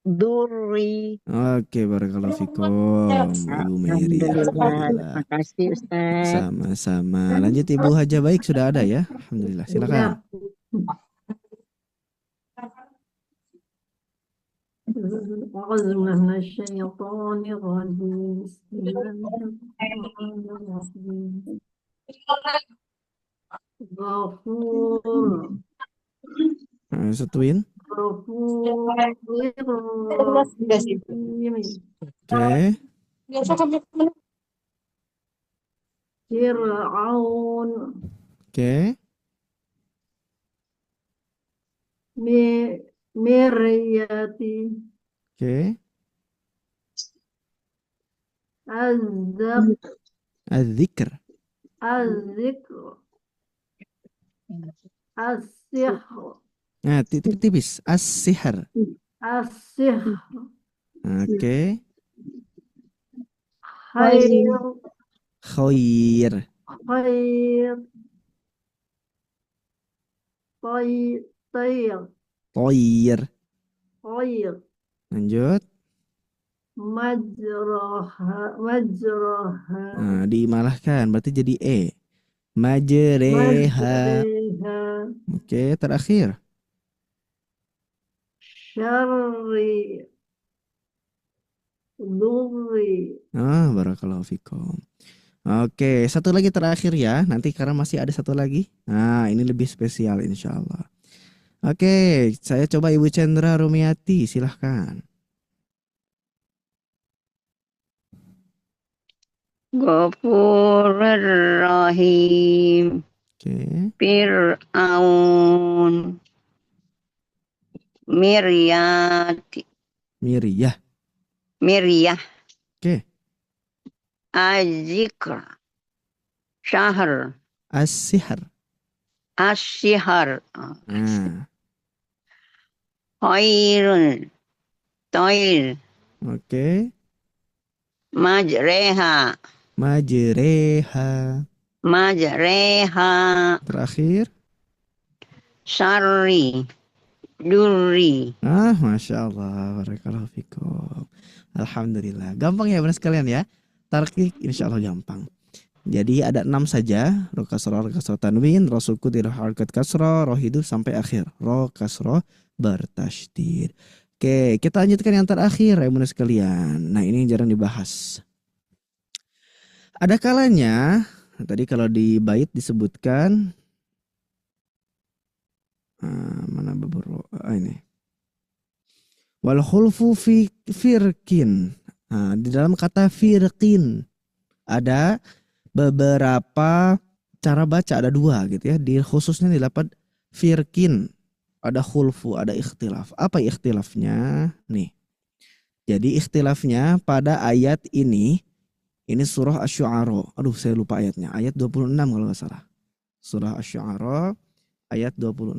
Duri. Oke, barakallahu fikum Ibu Mary. Terima kasih Ustaz. Sama-sama. Lanjut Ibu Haja Baik sudah ada ya. Alhamdulillah. Silakan. Satuin. Oke. Fir'aun. Oke. Miryati. Oke. Az-zikr. As-sihr. Nah, tipis. As-sihr. As-sihr. Oke. Khair. Khair. Khair. طير طير Toir. طير Lanjut. مجرها مجرها Nah, diimalahkan berarti jadi E. Majreha. مجريها Oke, terakhir. شري ضري Barakallahu fikum. Oke, satu lagi terakhir ya. Nanti karena masih ada satu lagi. Nah, ini lebih spesial insya Allah. Oke, saya coba Ibu Chandra Rumiati, silahkan. Ghafurur Rahim. Oke. Fir'aun. Miryati. Miriyah. Miryah. Oke. Azikr. Syahr. As-sihr. Asyihar. Nah, Khairun. Toil. oke. Majreha. Majreha. Majreha. Terakhir. Syarri. Durri. Masya Allah. Barakallahu fikum. Alhamdulillah. Gampang ya benar sekalian ya. Tarkik insya Allah gampang. Jadi ada 6 saja. Ro kasroh, tanwin, ro sukun, ro harakat kasroh, ro hidup sampai akhir. Ro kasroh bertasydid. Oke, kita lanjutkan yang terakhir ya benar sekalian. Nah, ini yang jarang dibahas. Ada kalanya tadi kalau di bait disebutkan mana beberapa ini. Wal khulfu fi firqin. Di dalam kata firqin ada beberapa cara baca, ada 2 gitu ya. Di khususnya di lapan firqin ada khulfu, ada ikhtilaf. Apa ikhtilafnya? Nih. Jadi ikhtilafnya pada ayat ini surah Asy-Syu'ara. Aduh, saya lupa ayatnya. Ayat 26 kalau nggak salah. Surah Asy-Syu'ara ayat 26.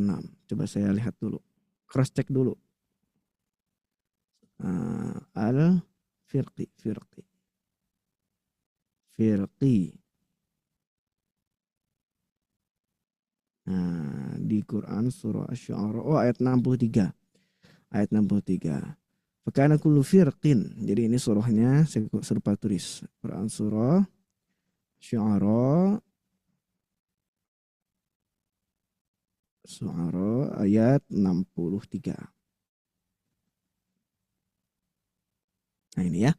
Coba saya lihat dulu. Cross check dulu. Al-Firqi. Nah, di Quran surah Asy-Syu'ara ayat 63. Ayat 63. Fakana kullu firqin. Jadi ini surahnya saya serupa tulis. Quran surah Syu'ara ayat 63. Nah, ini ya.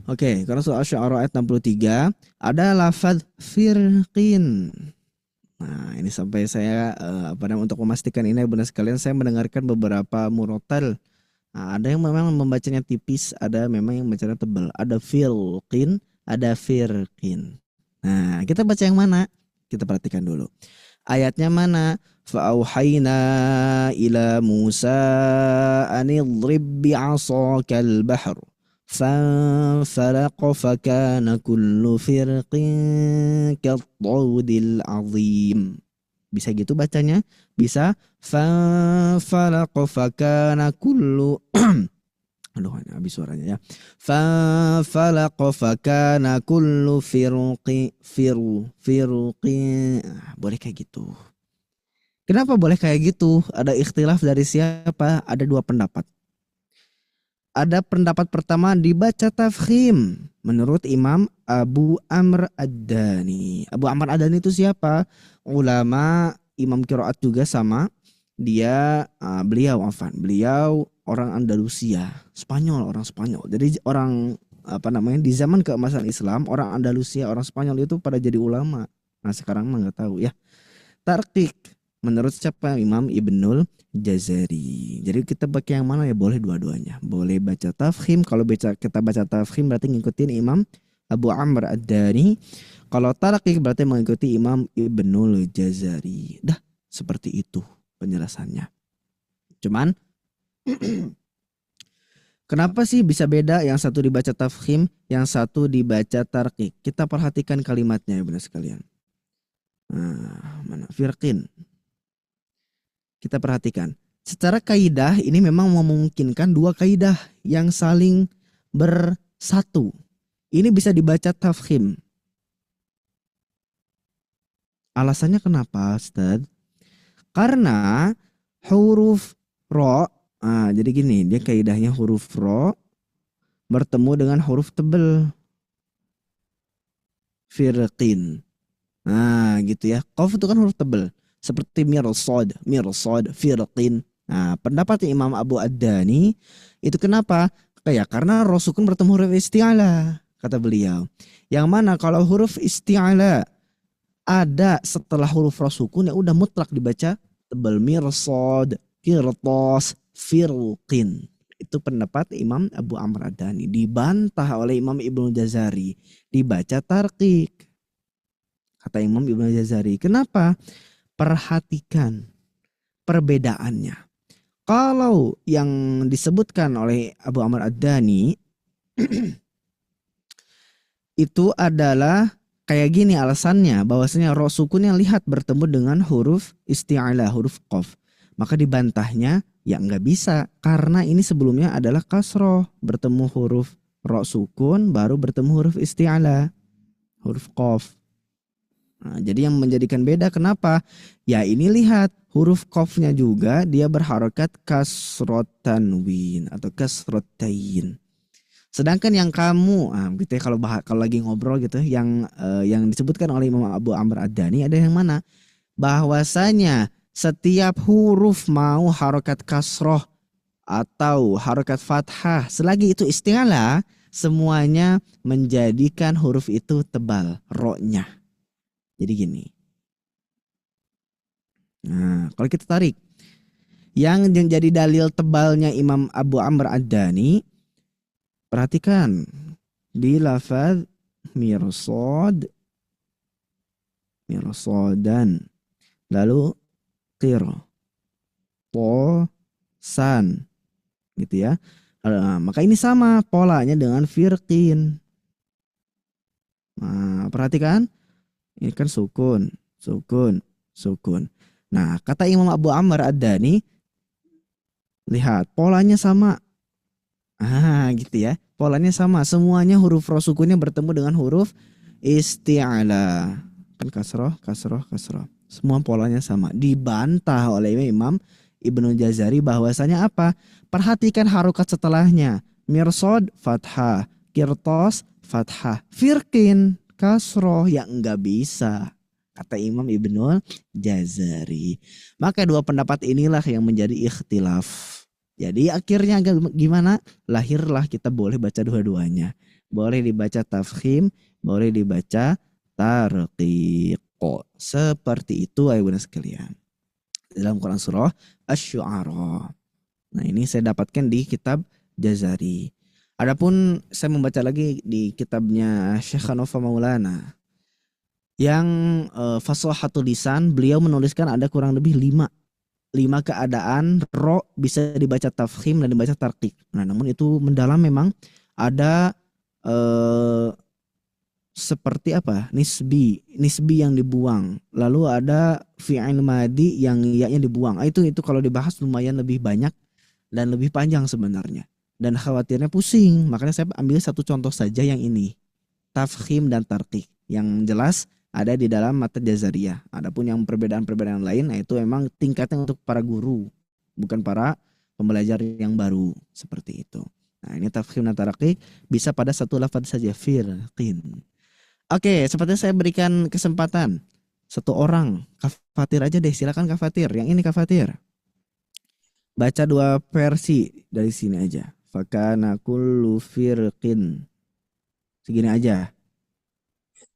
Oke, karena surah Asy-Syu'ara ayat 63 ada lafaz firqin. Nah, ini sampai saya untuk memastikan ini benar sekalian saya mendengarkan beberapa murotal. Nah, ada yang memang membacanya tipis, ada memang yang membacanya tebal. Ada firqin, ada firqin. Nah, kita baca yang mana? Kita perhatikan dulu. Ayatnya mana? Fa'auhayna ila Musa anidrib bi'asakal bahr. Fanfalaqa fakana kullu firqin kattawdil azim. Bisa gitu bacanya? Bisa. Fanfalaqa fakana kullu aduh, habis suaranya ya. Fanfalaqa fakana kullu firqin. Boleh kayak gitu. Kenapa boleh kayak gitu? Ada ikhtilaf dari siapa? Ada 2 pendapat. Ada pendapat pertama dibaca tafkhim menurut Imam Abu Amr Ad-Dani. Abu Amr Ad-Dani itu siapa? Ulama Imam Qiraat juga sama. Dia beliau orang Andalusia, orang Spanyol. Jadi orang di zaman keemasan Islam, orang Andalusia, orang Spanyol itu pada jadi ulama. Nah, sekarang mah enggak tahu ya. Tarqiq menurut siapa? Imam Ibnul Jazari. Jadi kita pakai yang mana ya? Boleh dua-duanya. Boleh baca tafkhim. Kalau kita baca tafkhim berarti ngikutin Imam Abu Amr Ad-Dani. Kalau tarqiq berarti mengikuti Imam Ibnul Jazari. Dah, seperti itu penjelasannya. Cuman kenapa sih bisa beda? Yang satu dibaca tafkhim, yang satu dibaca tarqiq. Kita perhatikan kalimatnya ya benar sekalian. Nah, mana? Firqin. Kita perhatikan. Secara kaidah ini memang memungkinkan 2 kaidah yang saling bersatu. Ini bisa dibaca tafkhim. Alasannya kenapa, Ustaz? Karena huruf ro, jadi gini, dia kaidahnya huruf ro bertemu dengan huruf tebal. Firqin. Nah, gitu ya. Qaf itu kan huruf tebal. Seperti mirsad, firqin. Nah, pendapat Imam Abu Ad-Dani itu kenapa? Kayak karena ro sukun bertemu huruf isti'ala, kata beliau. Yang mana kalau huruf isti'ala ada setelah huruf ro sukun ya udah mutlak dibaca tebal, mirsad, qirtas, firqin. Itu pendapat Imam Abu Amr Ad-Dani. Dibantah oleh Imam Ibnu Jazari, dibaca tarqiq. Kata Imam Ibnu Jazari, kenapa? Perhatikan perbedaannya. Kalau yang disebutkan oleh Abu Amr Ad-Dani itu adalah kayak gini alasannya, bahwasanya ro sukunnya lihat bertemu dengan huruf isti'ala, huruf qaf. Maka dibantahnya ya nggak bisa, karena ini sebelumnya adalah kasroh, bertemu huruf ro sukun baru bertemu huruf isti'ala, huruf qaf. Nah, jadi yang menjadikan beda kenapa? Ya ini lihat huruf qafnya juga dia berharokat kasrot tanwin atau kasrot tain. Sedangkan yang kamu, gitu ya, kalau lagi ngobrol gitu, yang disebutkan oleh Imam Abu Amr Ad-Dani ada yang mana? Bahwasanya setiap huruf mau harokat kasroh atau harokat fathah, selagi itu isti'ala, semuanya menjadikan huruf itu tebal, ro-nya. Jadi gini. Nah, kalau kita tarik, yang jadi dalil tebalnya Imam Abu Amr Ad-Dani, perhatikan di lafaz mirsad, mirsadan, lalu san, gitu ya. Maka ini sama polanya dengan firqin. Nah, perhatikan, ini kan sukun. Nah, kata Imam Abu Amr Ad-Dani, lihat polanya sama. Gitu ya. Polanya sama, semuanya huruf ro sukunnya bertemu dengan huruf isti'ala. Kan kasroh. Semua polanya sama. Dibantah oleh Imam Ibnu Jazari bahwasanya apa? Perhatikan harokat setelahnya. Mirsad fathah, qirtas fathah, firqin kasroh, yang enggak bisa, kata Imam Ibnu Jazari. Maka dua pendapat inilah yang menjadi ikhtilaf. Jadi akhirnya gimana? Lahirlah kita boleh baca dua-duanya. Boleh dibaca tafkhim, boleh dibaca tarqiq. Seperti itu ayah bunda sekalian. Dalam Quran surah Asy-Syu'ara. Nah, ini saya dapatkan di kitab Jazari. Adapun saya membaca lagi di kitabnya Syekh Hanafa Maulana yang Fasahatul Lisan, beliau menuliskan ada kurang lebih 5 keadaan ro bisa dibaca tafkhim dan dibaca tarqiq. Nah, namun itu mendalam, memang ada seperti apa? Nisbi yang dibuang. Lalu ada fi'il madi yang ya-nya dibuang. Itu kalau dibahas lumayan lebih banyak dan lebih panjang sebenarnya. Dan khawatirnya pusing. Makanya saya ambil satu contoh saja yang ini. Tafkhim dan tarqiq. Yang jelas ada di dalam mata Jazariyah. Adapun yang perbedaan-perbedaan lain, nah itu memang tingkatnya untuk para guru, bukan para pembelajar yang baru, seperti itu. Nah, ini tafkhim dan tarqiq bisa pada satu lafaz saja, firqin. Oke, sepertinya saya berikan kesempatan satu orang. Kak Fatir aja deh, silakan Kak Fatir. Yang ini Kak Fatir. Baca 2 versi dari sini aja. Fakana kullu firqin. Segini aja.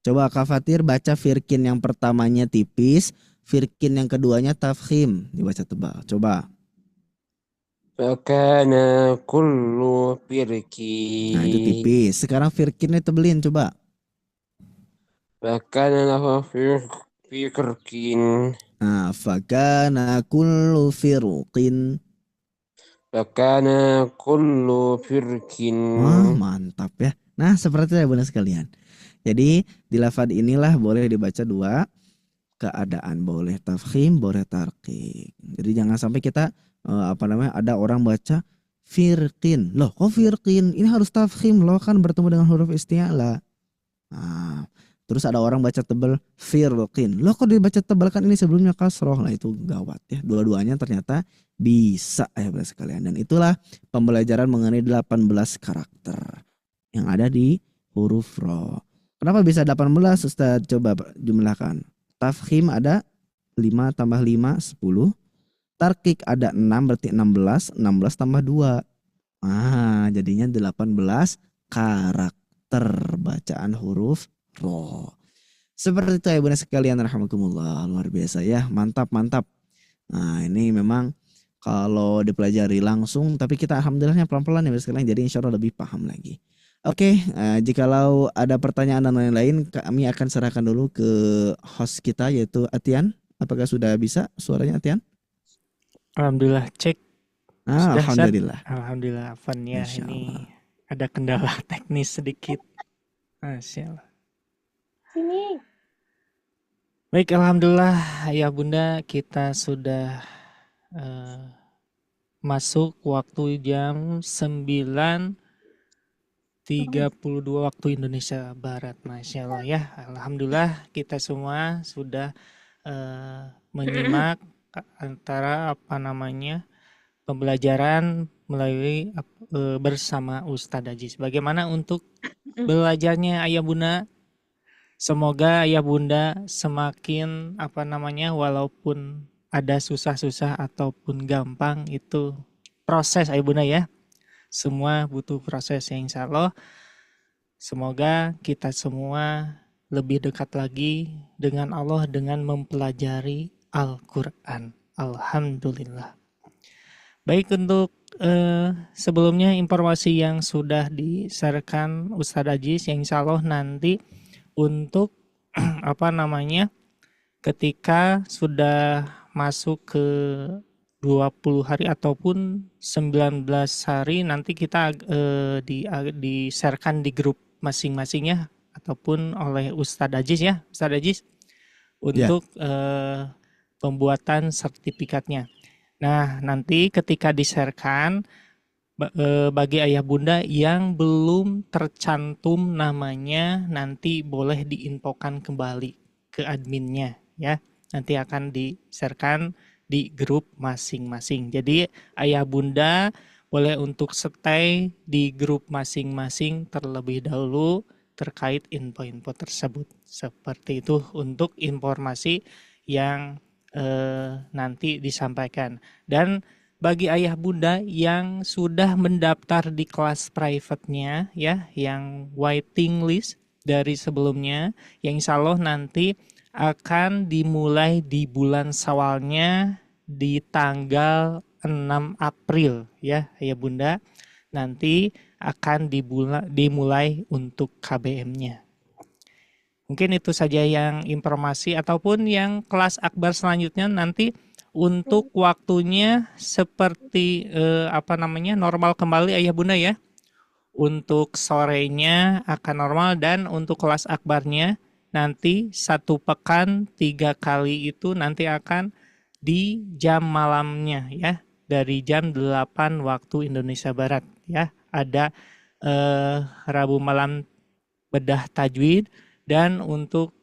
Coba Kak Fatir baca firqin yang pertamanya tipis, firqin yang keduanya tafkhim, dibaca tebal. Coba. Fakana kullu firqin. Nah, itu tipis. Sekarang firqinnya tebelin, coba. Fakana lahu firqin. Nah, fakana kullu firqin. Fakana kullu firqin. Wah, mantap ya. Nah, seperti itu ya bunda sekalian. Jadi di lafaz inilah boleh dibaca 2 keadaan, boleh tafkhim, boleh tarqiq. Jadi jangan sampai kita ada orang baca firqin. Loh, kok firqin? Ini harus tafkhim loh, kan bertemu dengan huruf isti'ala. Nah, Terus ada orang baca tebal firqin. Loh kok dibaca tebal, kan ini sebelumnya kasroh. Nah itu gawat ya. Dua-duanya ternyata bisa ya bunda sekalian. Dan itulah pembelajaran mengenai 18 karakter yang ada di huruf ro. Kenapa bisa 18 Ustaz? Coba jumlahkan. Tafkhim ada 5 tambah 5 10. Tarkik ada 6 berarti 16. 16 tambah 2. Jadinya 18 karakter bacaan huruf ro. Seperti itu ya bunda sekalian rahimakumullah. Luar biasa ya, mantap. Nah ini memang kalau dipelajari langsung, tapi kita alhamdulillahnya pelan-pelan ya bunda sekalian, jadi insya Allah lebih paham lagi. Oke, jikalau ada pertanyaan dan lain-lain, kami akan serahkan dulu ke host kita yaitu Atian. Apakah sudah bisa suaranya Atian? Alhamdulillah, cek. Sudah, Alhamdulillah. Alhamdulillah, Afan ya. Ini ada kendala teknis sedikit. Masya Allah. Sini. Baik, alhamdulillah ya bunda, kita sudah masuk waktu jam 9.32 waktu Indonesia Barat. Masya Allah ya. Alhamdulillah kita semua sudah menyimak antara pembelajaran melalui bersama Ustadz Aziz. Bagaimana untuk belajarnya ayah bunda? Semoga ayah bunda semakin walaupun ada susah-susah ataupun gampang, itu proses ayah bunda ya. Semua butuh proses ya, insya Allah. Semoga kita semua lebih dekat lagi dengan Allah dengan mempelajari Al-Quran. Alhamdulillah. Baik, untuk sebelumnya informasi yang sudah di-sharekan Ustadz Aziz, yang insya Allah nanti untuk ketika sudah masuk ke 20 hari ataupun 19 hari, nanti kita di-sharekan di grup masing-masing ya, ataupun oleh Ustadz Aziz ya, Ustadz Aziz, untuk pembuatan sertifikatnya. Nah, nanti ketika di-sharekan, bagi ayah bunda yang belum tercantum namanya, nanti boleh diinfokan kembali ke adminnya ya. Nanti akan di-sharekan di grup masing-masing. Jadi ayah bunda boleh untuk stay di grup masing-masing terlebih dahulu terkait info-info tersebut. Seperti itu untuk informasi yang nanti disampaikan. Dan bagi ayah bunda yang sudah mendaftar di kelas private-nya ya, yang waiting list dari sebelumnya, yang insya Allah nanti akan dimulai di bulan Syawalnya di tanggal 6 April ya ayah bunda, nanti akan dimulai untuk KBM-nya. Mungkin itu saja yang informasi, ataupun yang kelas akbar selanjutnya nanti untuk waktunya seperti normal kembali ayah bunda ya. Untuk sorenya akan normal, dan untuk kelas akbarnya nanti 1 pekan 3 kali itu nanti akan di jam malamnya ya, dari jam 8 waktu Indonesia Barat ya. Ada Rabu malam bedah tajwid, dan untuk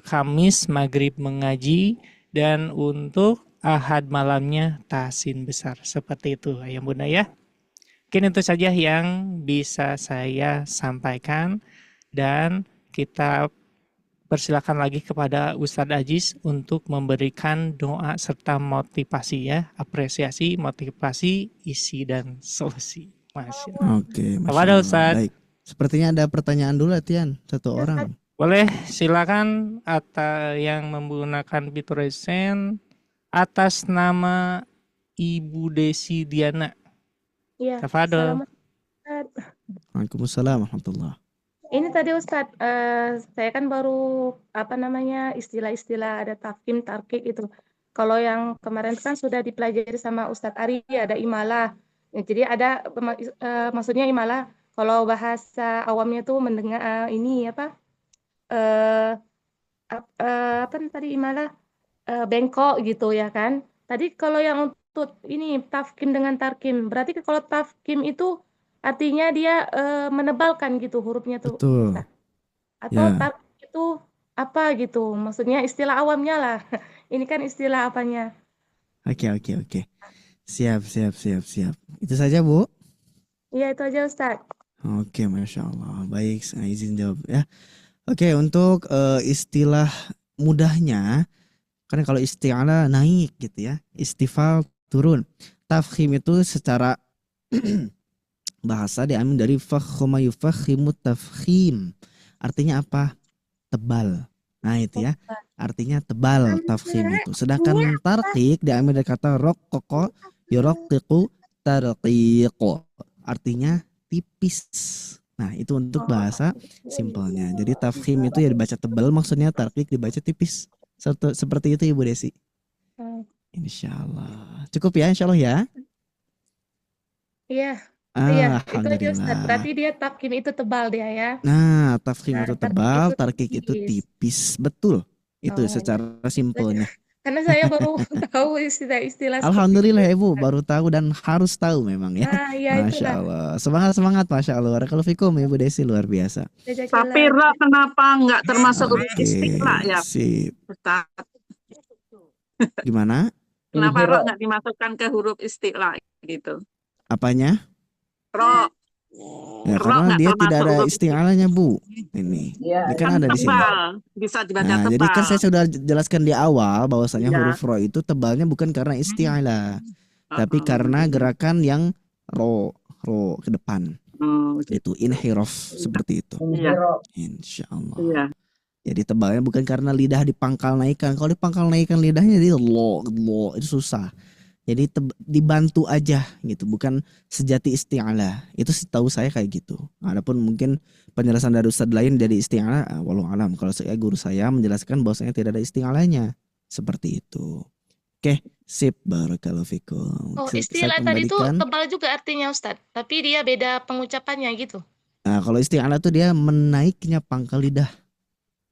Kamis maghrib mengaji, dan untuk Ahad malamnya tahsin besar. Seperti itu ayah bunda ya. Mungkin itu saja yang bisa saya sampaikan, dan kita persilakan lagi kepada Ustadz Aziz untuk memberikan doa serta motivasi ya, apresiasi, motivasi, isi dan solusi. Masya Allah. Oke, Masya Allah. Ustadz. Baik. Sepertinya ada pertanyaan dulu Atian, satu orang. Boleh, silakan yang menggunakan fitur resen atas nama Ibu Desi Diana. Iya. Tafadhol. Waalaikumsalam warahmatullahi. Ini tadi Ustadz, saya kan baru istilah-istilah ada tafkim, tarkik itu. Kalau yang kemarin kan sudah dipelajari sama Ustadz Ari, ada imalah. Jadi ada maksudnya imalah. Kalau bahasa awamnya tuh mendengar tadi imalah bengkok gitu ya kan. Tadi kalau yang untuk ini tafkim dengan tarkim, berarti kalau tafkim itu artinya dia menebalkan gitu hurufnya tuh. Betul. Atau Ya. itu apa gitu. Maksudnya istilah awamnya lah. Ini kan istilah apanya. Oke. Siap. Itu saja, Bu. Iya, itu aja Ustaz. Oke, Masya Allah. Baik, saya izin jawab ya. Oke, untuk istilah mudahnya, kan kalau isti'ala naik gitu ya. Istifal turun. Tafkhim itu secara bahasa diambil dari fakhoma yufakhimu tafkhim. Artinya apa? Tebal. Nah itu ya. Artinya tebal tafkhim itu. Sedangkan tarqiq diambil dari kata raqqaqa yuraqqiqu tarqiqu. Artinya tipis. Nah itu untuk bahasa simpelnya. Jadi tafkhim itu ya dibaca tebal, maksudnya tarqiq dibaca tipis. Seperti itu Ibu Desi. Insyaallah. Cukup ya insyaallah ya. Iya. Iya, itu aja Ustaz. Alhamdulillah. Berarti dia tafkhim itu tebal dia ya. Nah, tafkhim Nah, itu tarqiq tebal, itu tarqiq itu tipis. tipis. Betul. Itu Oh, secara simpelnya. karena saya baru tahu istilah-istilah seperti Alhamdulillah itu. Ibu baru tahu dan harus tahu memang ya. Ah, iya Masya itulah. Allah. Semangat Masya Allah. Barakallahu fikum Ibu Desi luar biasa. Tapi Jazakallah. Ra kenapa nggak termasuk huruf Oke, istiqla ya, sip. Ustaz? Gimana? Kenapa Ra nggak dimasukkan ke huruf istiqla gitu? Apanya? Ro, Ya Ro karena nggak dia tidak termasuk ada huruf isti'alanya Bu. Ini kan kan ada di sini. tebal, bisa dibaca Nah, jadi kan tebal. saya sudah jelaskan di awal bahwasanya Iya. huruf ro itu tebalnya bukan karena isti'alah, tapi karena gerakan yang ro ke depan. Itu inhiraf seperti itu. Iya. Insya Allah. Iya. Jadi tebalnya bukan karena lidah dipangkal naikkan. Kalau dipangkal naikkan lidahnya jadi lo itu susah. Jadi dibantu aja gitu, bukan sejati isti'alah. Itu tahu saya kayak gitu. Adapun mungkin penjelasan dari ustadz lain jadi isti'alah, wallahu alam. Kalau saya guru saya menjelaskan bahwasanya tidak ada isti'alahnya. Seperti itu. Oke, sip, barakallahu fikum. Oh, Saya istilah tadi itu kembalikan. tebal juga artinya Ustaz, tapi dia beda pengucapannya gitu. Nah, kalau isti'alah itu dia menaiknya pangkal lidah.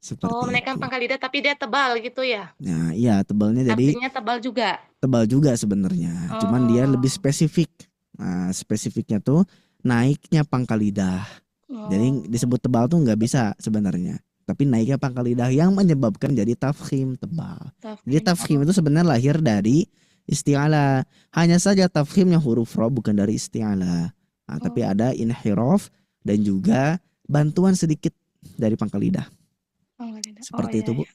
Seperti Oh, menaikkan pangkal lidah tapi dia tebal gitu ya. Nah, iya tebalnya jadi Artinya tebal juga. tebal juga sebenarnya. Cuman dia lebih spesifik. Nah, spesifiknya tuh naiknya pangkal lidah. Jadi disebut tebal tuh nggak bisa sebenarnya. Tapi naiknya pangkal lidah yang menyebabkan jadi tafkhim tebal. Jadi tafkhim itu sebenarnya lahir dari isti'alah. Hanya saja tafkhimnya huruf ro bukan dari isti'alah. Nah, tapi ada inhiraf dan juga bantuan sedikit dari pangkal lidah. Seperti itu Bu.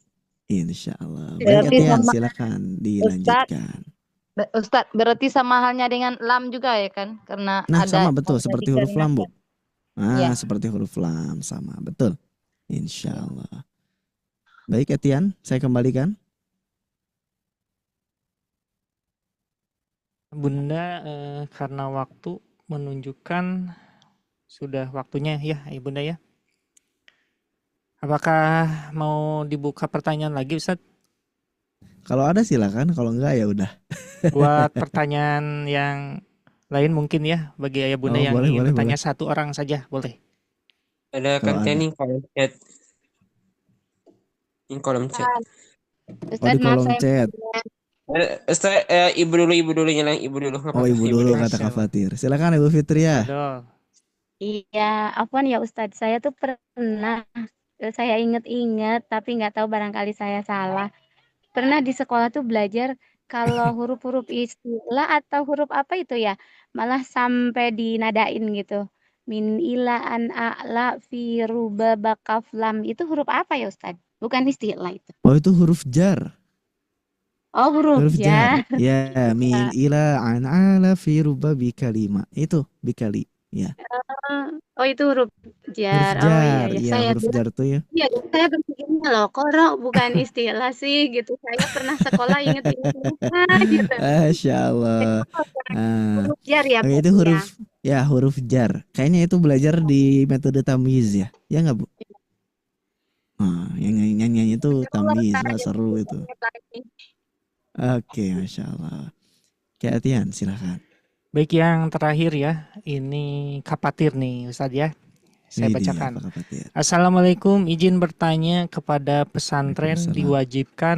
Insya Allah. Baik Berarti Etian, sama- silakan dilanjutkan. Ustadz, berarti sama halnya dengan lam juga ya kan? Karena Nah ada sama betul seperti huruf lam Bu. Nah Ya. seperti huruf lam sama betul. Insya Allah. Baik Etian, saya kembalikan. Bunda, karena waktu menunjukkan sudah waktunya ya Ibunda ya. Apakah mau dibuka pertanyaan lagi Ustadz? Kalau ada silakan, kalau enggak ya udah. Buat pertanyaan yang lain mungkin ya bagi ayah bunda Oh, yang boleh, ingin boleh, bertanya boleh. satu orang saja boleh. Ada Kalau kan ada. nih kolom chat. Ini kolom chat. Oh di kolom chat. Ustaz, ibu dulu nyelang ibu dulu. Nggak Oh apa-apa, ibu dulu kata Kak Fatir. Silakan Ibu Fitria. Iya, afwan ya Ustadz, saya tuh pernah, saya inget-inget, tapi nggak tahu barangkali saya salah. Pernah di sekolah tuh belajar kalau huruf-huruf istilah atau huruf apa itu ya, malah sampai dinadain gitu. Min ila an a'la fi ruba bakaf lam, itu huruf apa ya Ustadz? Bukan istilah itu. Oh itu huruf jar. Oh, huruf Huruf jar. jar. Ya min ila an ala fi ruba bikalima. Itu bikali. Ya. Oh, itu huruf Huruf jar. Oh jar. iya, ya. Ya Saya huruf bilang, jar tuh ya. iya, saya berpikirnya loh, kok Ro bukan istilah sih gitu. Saya pernah sekolah inget-inget gitu. Masya Allah. Nah, Huruf jar ya oke, itu berarti ya. huruf jar. Kayaknya itu belajar di metode tamyiz ya. Ya nggak Bu? Nah, yang nyanyi itu tamyiz. Wah, seru itu. Oke, Masya Allah. Oke, Atian, silakan. Baik yang terakhir ya, ini Kapatir nih Ustadz ya. Saya Ini dia, bacakan. Pak Kapatir. Assalamualaikum, izin bertanya kepada pesantren Waalaikumsalam. diwajibkan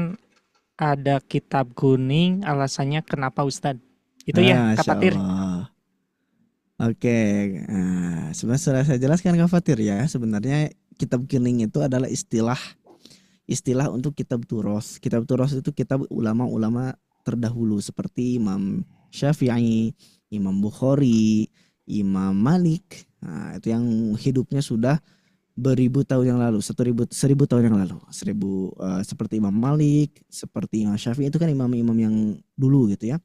ada kitab kuning, alasannya kenapa Ustadz? Itu ya Masya Kapatir. Allah. Oke, nah, sebenarnya sudah saya jelaskan Kak Fatir ya. Sebenarnya kitab kuning itu adalah istilah istilah untuk kitab turos. Kitab turos itu kitab ulama-ulama terdahulu seperti Imam Syafi'i, Imam Bukhari, Imam Malik. Nah, itu yang hidupnya sudah beribu tahun yang lalu, seribu tahun yang lalu. Seperti Imam Malik, seperti Imam Syafi'i, itu kan imam-imam yang dulu gitu ya.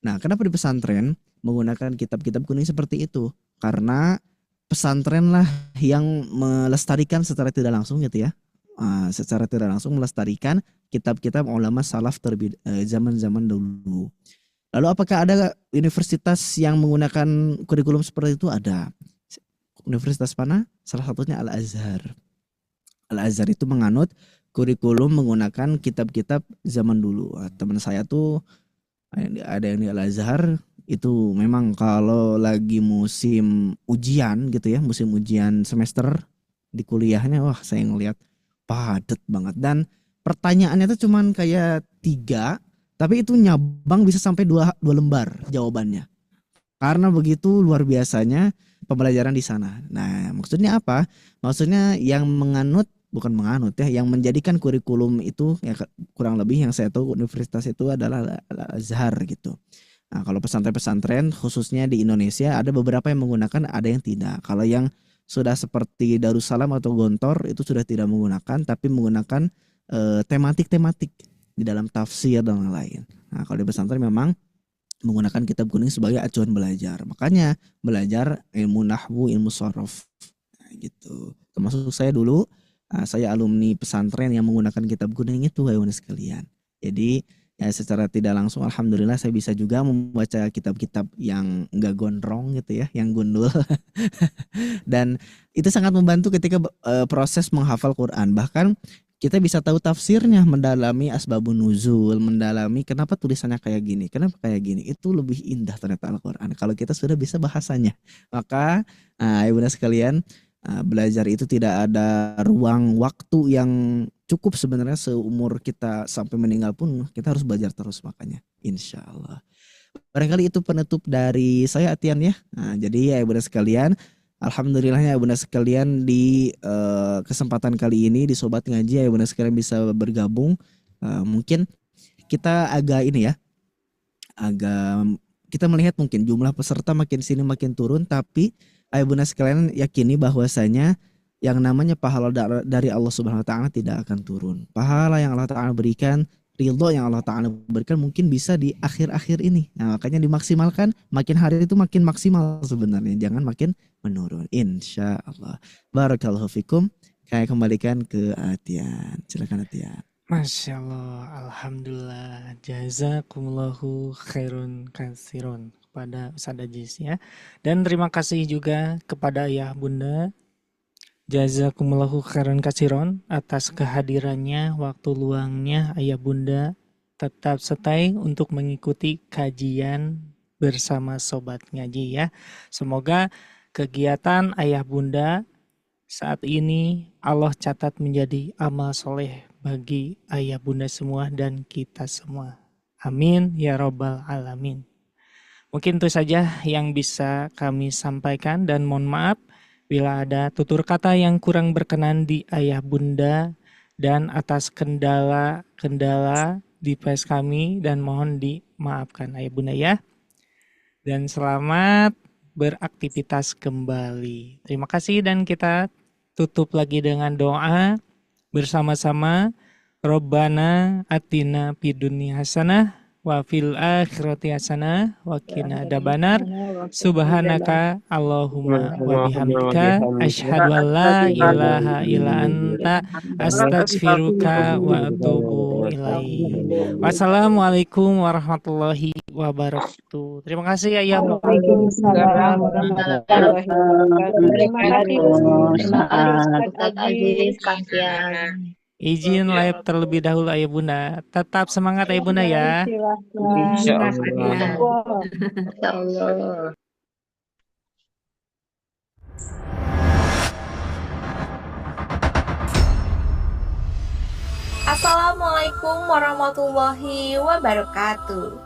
Nah, kenapa di pesantren menggunakan kitab-kitab kuning seperti itu? Karena pesantren lah yang melestarikan secara tidak langsung gitu ya. Secara tidak langsung melestarikan kitab-kitab ulama salaf zaman-zaman dulu. Lalu apakah ada universitas yang menggunakan kurikulum seperti itu? Ada. Universitas mana? Salah satunya Al-Azhar. Al-Azhar itu menganut kurikulum menggunakan kitab-kitab zaman dulu. Teman saya tuh ada yang di Al-Azhar itu memang kalau lagi musim ujian gitu ya, musim ujian semester di kuliahnya, wah saya ngelihat padat banget. Dan pertanyaannya tuh cuman kayak 3, tapi itu nyabang bisa sampai 2 lembar jawabannya. Karena begitu luar biasanya pembelajaran di sana. Nah, maksudnya apa? Maksudnya yang bukan menganut ya, yang menjadikan kurikulum itu ya kurang lebih yang saya tahu universitas itu adalah Al-Azhar gitu. Nah, kalau pesantren-pesantren khususnya di Indonesia ada beberapa yang menggunakan, ada yang tidak. Kalau yang sudah seperti Darussalam atau Gontor itu sudah tidak menggunakan, tapi menggunakan tematik-tematik di dalam tafsir dan lain-lain. Nah, kalau di pesantren memang menggunakan kitab kuning sebagai acuan belajar. Makanya belajar ilmu nahwu, ilmu shorof. Nah, gitu. Termasuk saya dulu, saya alumni pesantren yang menggunakan kitab kuning itu, ayunan sekalian. Jadi ya secara tidak langsung alhamdulillah saya bisa juga membaca kitab-kitab yang enggak gondrong gitu ya, yang gundul. Dan itu sangat membantu ketika proses menghafal Quran. Bahkan kita bisa tahu tafsirnya, mendalami asbabun nuzul, mendalami kenapa tulisannya kayak gini, kenapa kayak gini. Itu lebih indah ternyata Al-Quran kalau kita sudah bisa bahasanya. Maka ibunda sekalian, belajar itu tidak ada ruang waktu yang cukup sebenarnya. Seumur kita sampai meninggal pun kita harus belajar terus, makanya insya Allah. Barangkali itu penutup dari saya, Atian ya. Jadi ya ibunda sekalian, alhamdulillahnya ibunda sekalian di kesempatan kali ini di Sobat Ngaji ibunda sekalian bisa bergabung. Mungkin kita agak kita melihat mungkin jumlah peserta makin sini makin turun, tapi ibunda sekalian yakini bahwasanya yang namanya pahala dari Allah Subhanahu wa taala tidak akan turun. Pahala yang Allah taala berikan, ridho yang Allah taala berikan mungkin bisa di akhir-akhir ini. Nah, makanya dimaksimalkan, makin hari itu makin maksimal sebenarnya, jangan makin menurun, insya Allah. Barakallahu fikum. Saya kembalikan ke Atian. Silakan Atian. Masya Allah, alhamdulillah, jazakumullahu khairun katsiron kepada Ustaz Ajis ya. Dan terima kasih juga kepada ayah bunda, jazakumullahu khairan katsiron atas kehadirannya, waktu luangnya ayah bunda tetap stay untuk mengikuti kajian bersama Sobat Ngaji ya. Semoga kegiatan ayah bunda saat ini Allah catat menjadi amal soleh bagi ayah bunda semua dan kita semua. Amin ya robbal alamin. Mungkin itu saja yang bisa kami sampaikan, dan mohon maaf bila ada tutur kata yang kurang berkenan di ayah bunda dan atas kendala device kami, dan mohon dimaafkan ayah bunda ya. Dan selamat beraktivitas kembali. Terima kasih, dan kita tutup lagi dengan doa bersama-sama. Rabbana atina fid dunya hasanah wa fil akhirati hasanah wa qina adzabannar. Subhanaka Allahumma wa bihamdika asyhadu an la ilaha illa anta astaghfiruka wa atubu ilaik. Wassalamualaikum warahmatullahi wabarakatuh. Terima kasih ya. Waalaikumsalam warahmatullahi wabarakatuh. Terima kasih Ustaz Ajis, Kang Tian. Izin live terlebih dahulu ayah bunda. Tetap semangat ayah bunda ya. Insyaallah. Assalamualaikum warahmatullahi wabarakatuh.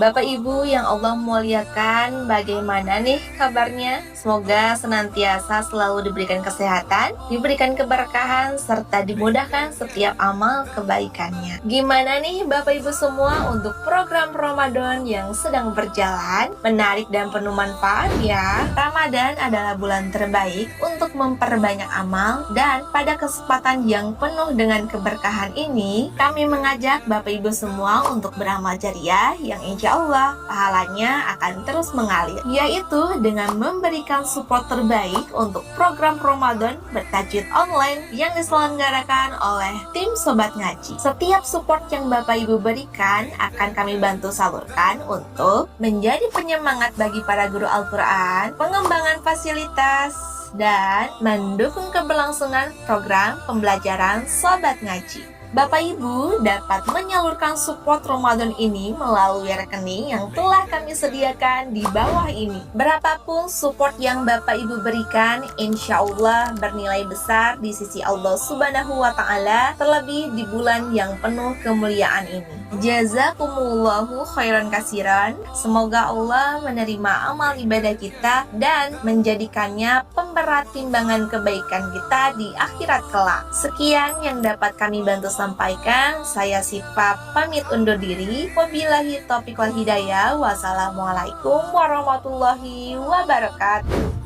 Bapak Ibu yang Allah muliakan, bagaimana nih kabarnya? Semoga senantiasa selalu diberikan kesehatan, diberikan keberkahan, serta dimudahkan setiap amal kebaikannya. Gimana nih Bapak Ibu semua untuk program Ramadan yang sedang berjalan? Menarik dan penuh manfaat ya. Ramadan adalah bulan terbaik untuk memperbanyak amal, dan pada kesempatan yang penuh dengan keberkahan ini, kami mengajak Bapak Ibu semua untuk beramal jariah yang insya Allah pahalanya akan terus mengalir, yaitu dengan memberikan support terbaik untuk program Ramadan bertajwid online yang diselenggarakan oleh tim Sobat Ngaji. Setiap support yang Bapak Ibu berikan akan kami bantu salurkan untuk menjadi penyemangat bagi para guru Al-Quran, pengembangan fasilitas, dan mendukung keberlangsungan program pembelajaran Sobat Ngaji. Bapak Ibu dapat menyalurkan support Ramadan ini melalui rekening yang telah kami sediakan di bawah ini. Berapapun support yang Bapak Ibu berikan, insya Allah bernilai besar di sisi Allah Subhanahu wa Ta'ala, terlebih di bulan yang penuh kemuliaan ini. Jazakumullahu khairan kasiran. Semoga Allah menerima amal ibadah kita dan menjadikannya pemberat timbangan kebaikan kita di akhirat kelak. Sekian yang dapat kami bantu sampaikan. Saya Sifa pamit undur diri. Wabillahi taufiq wal hidayah. Wassalamualaikum warahmatullahi wabarakatuh.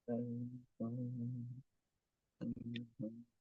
Thank you.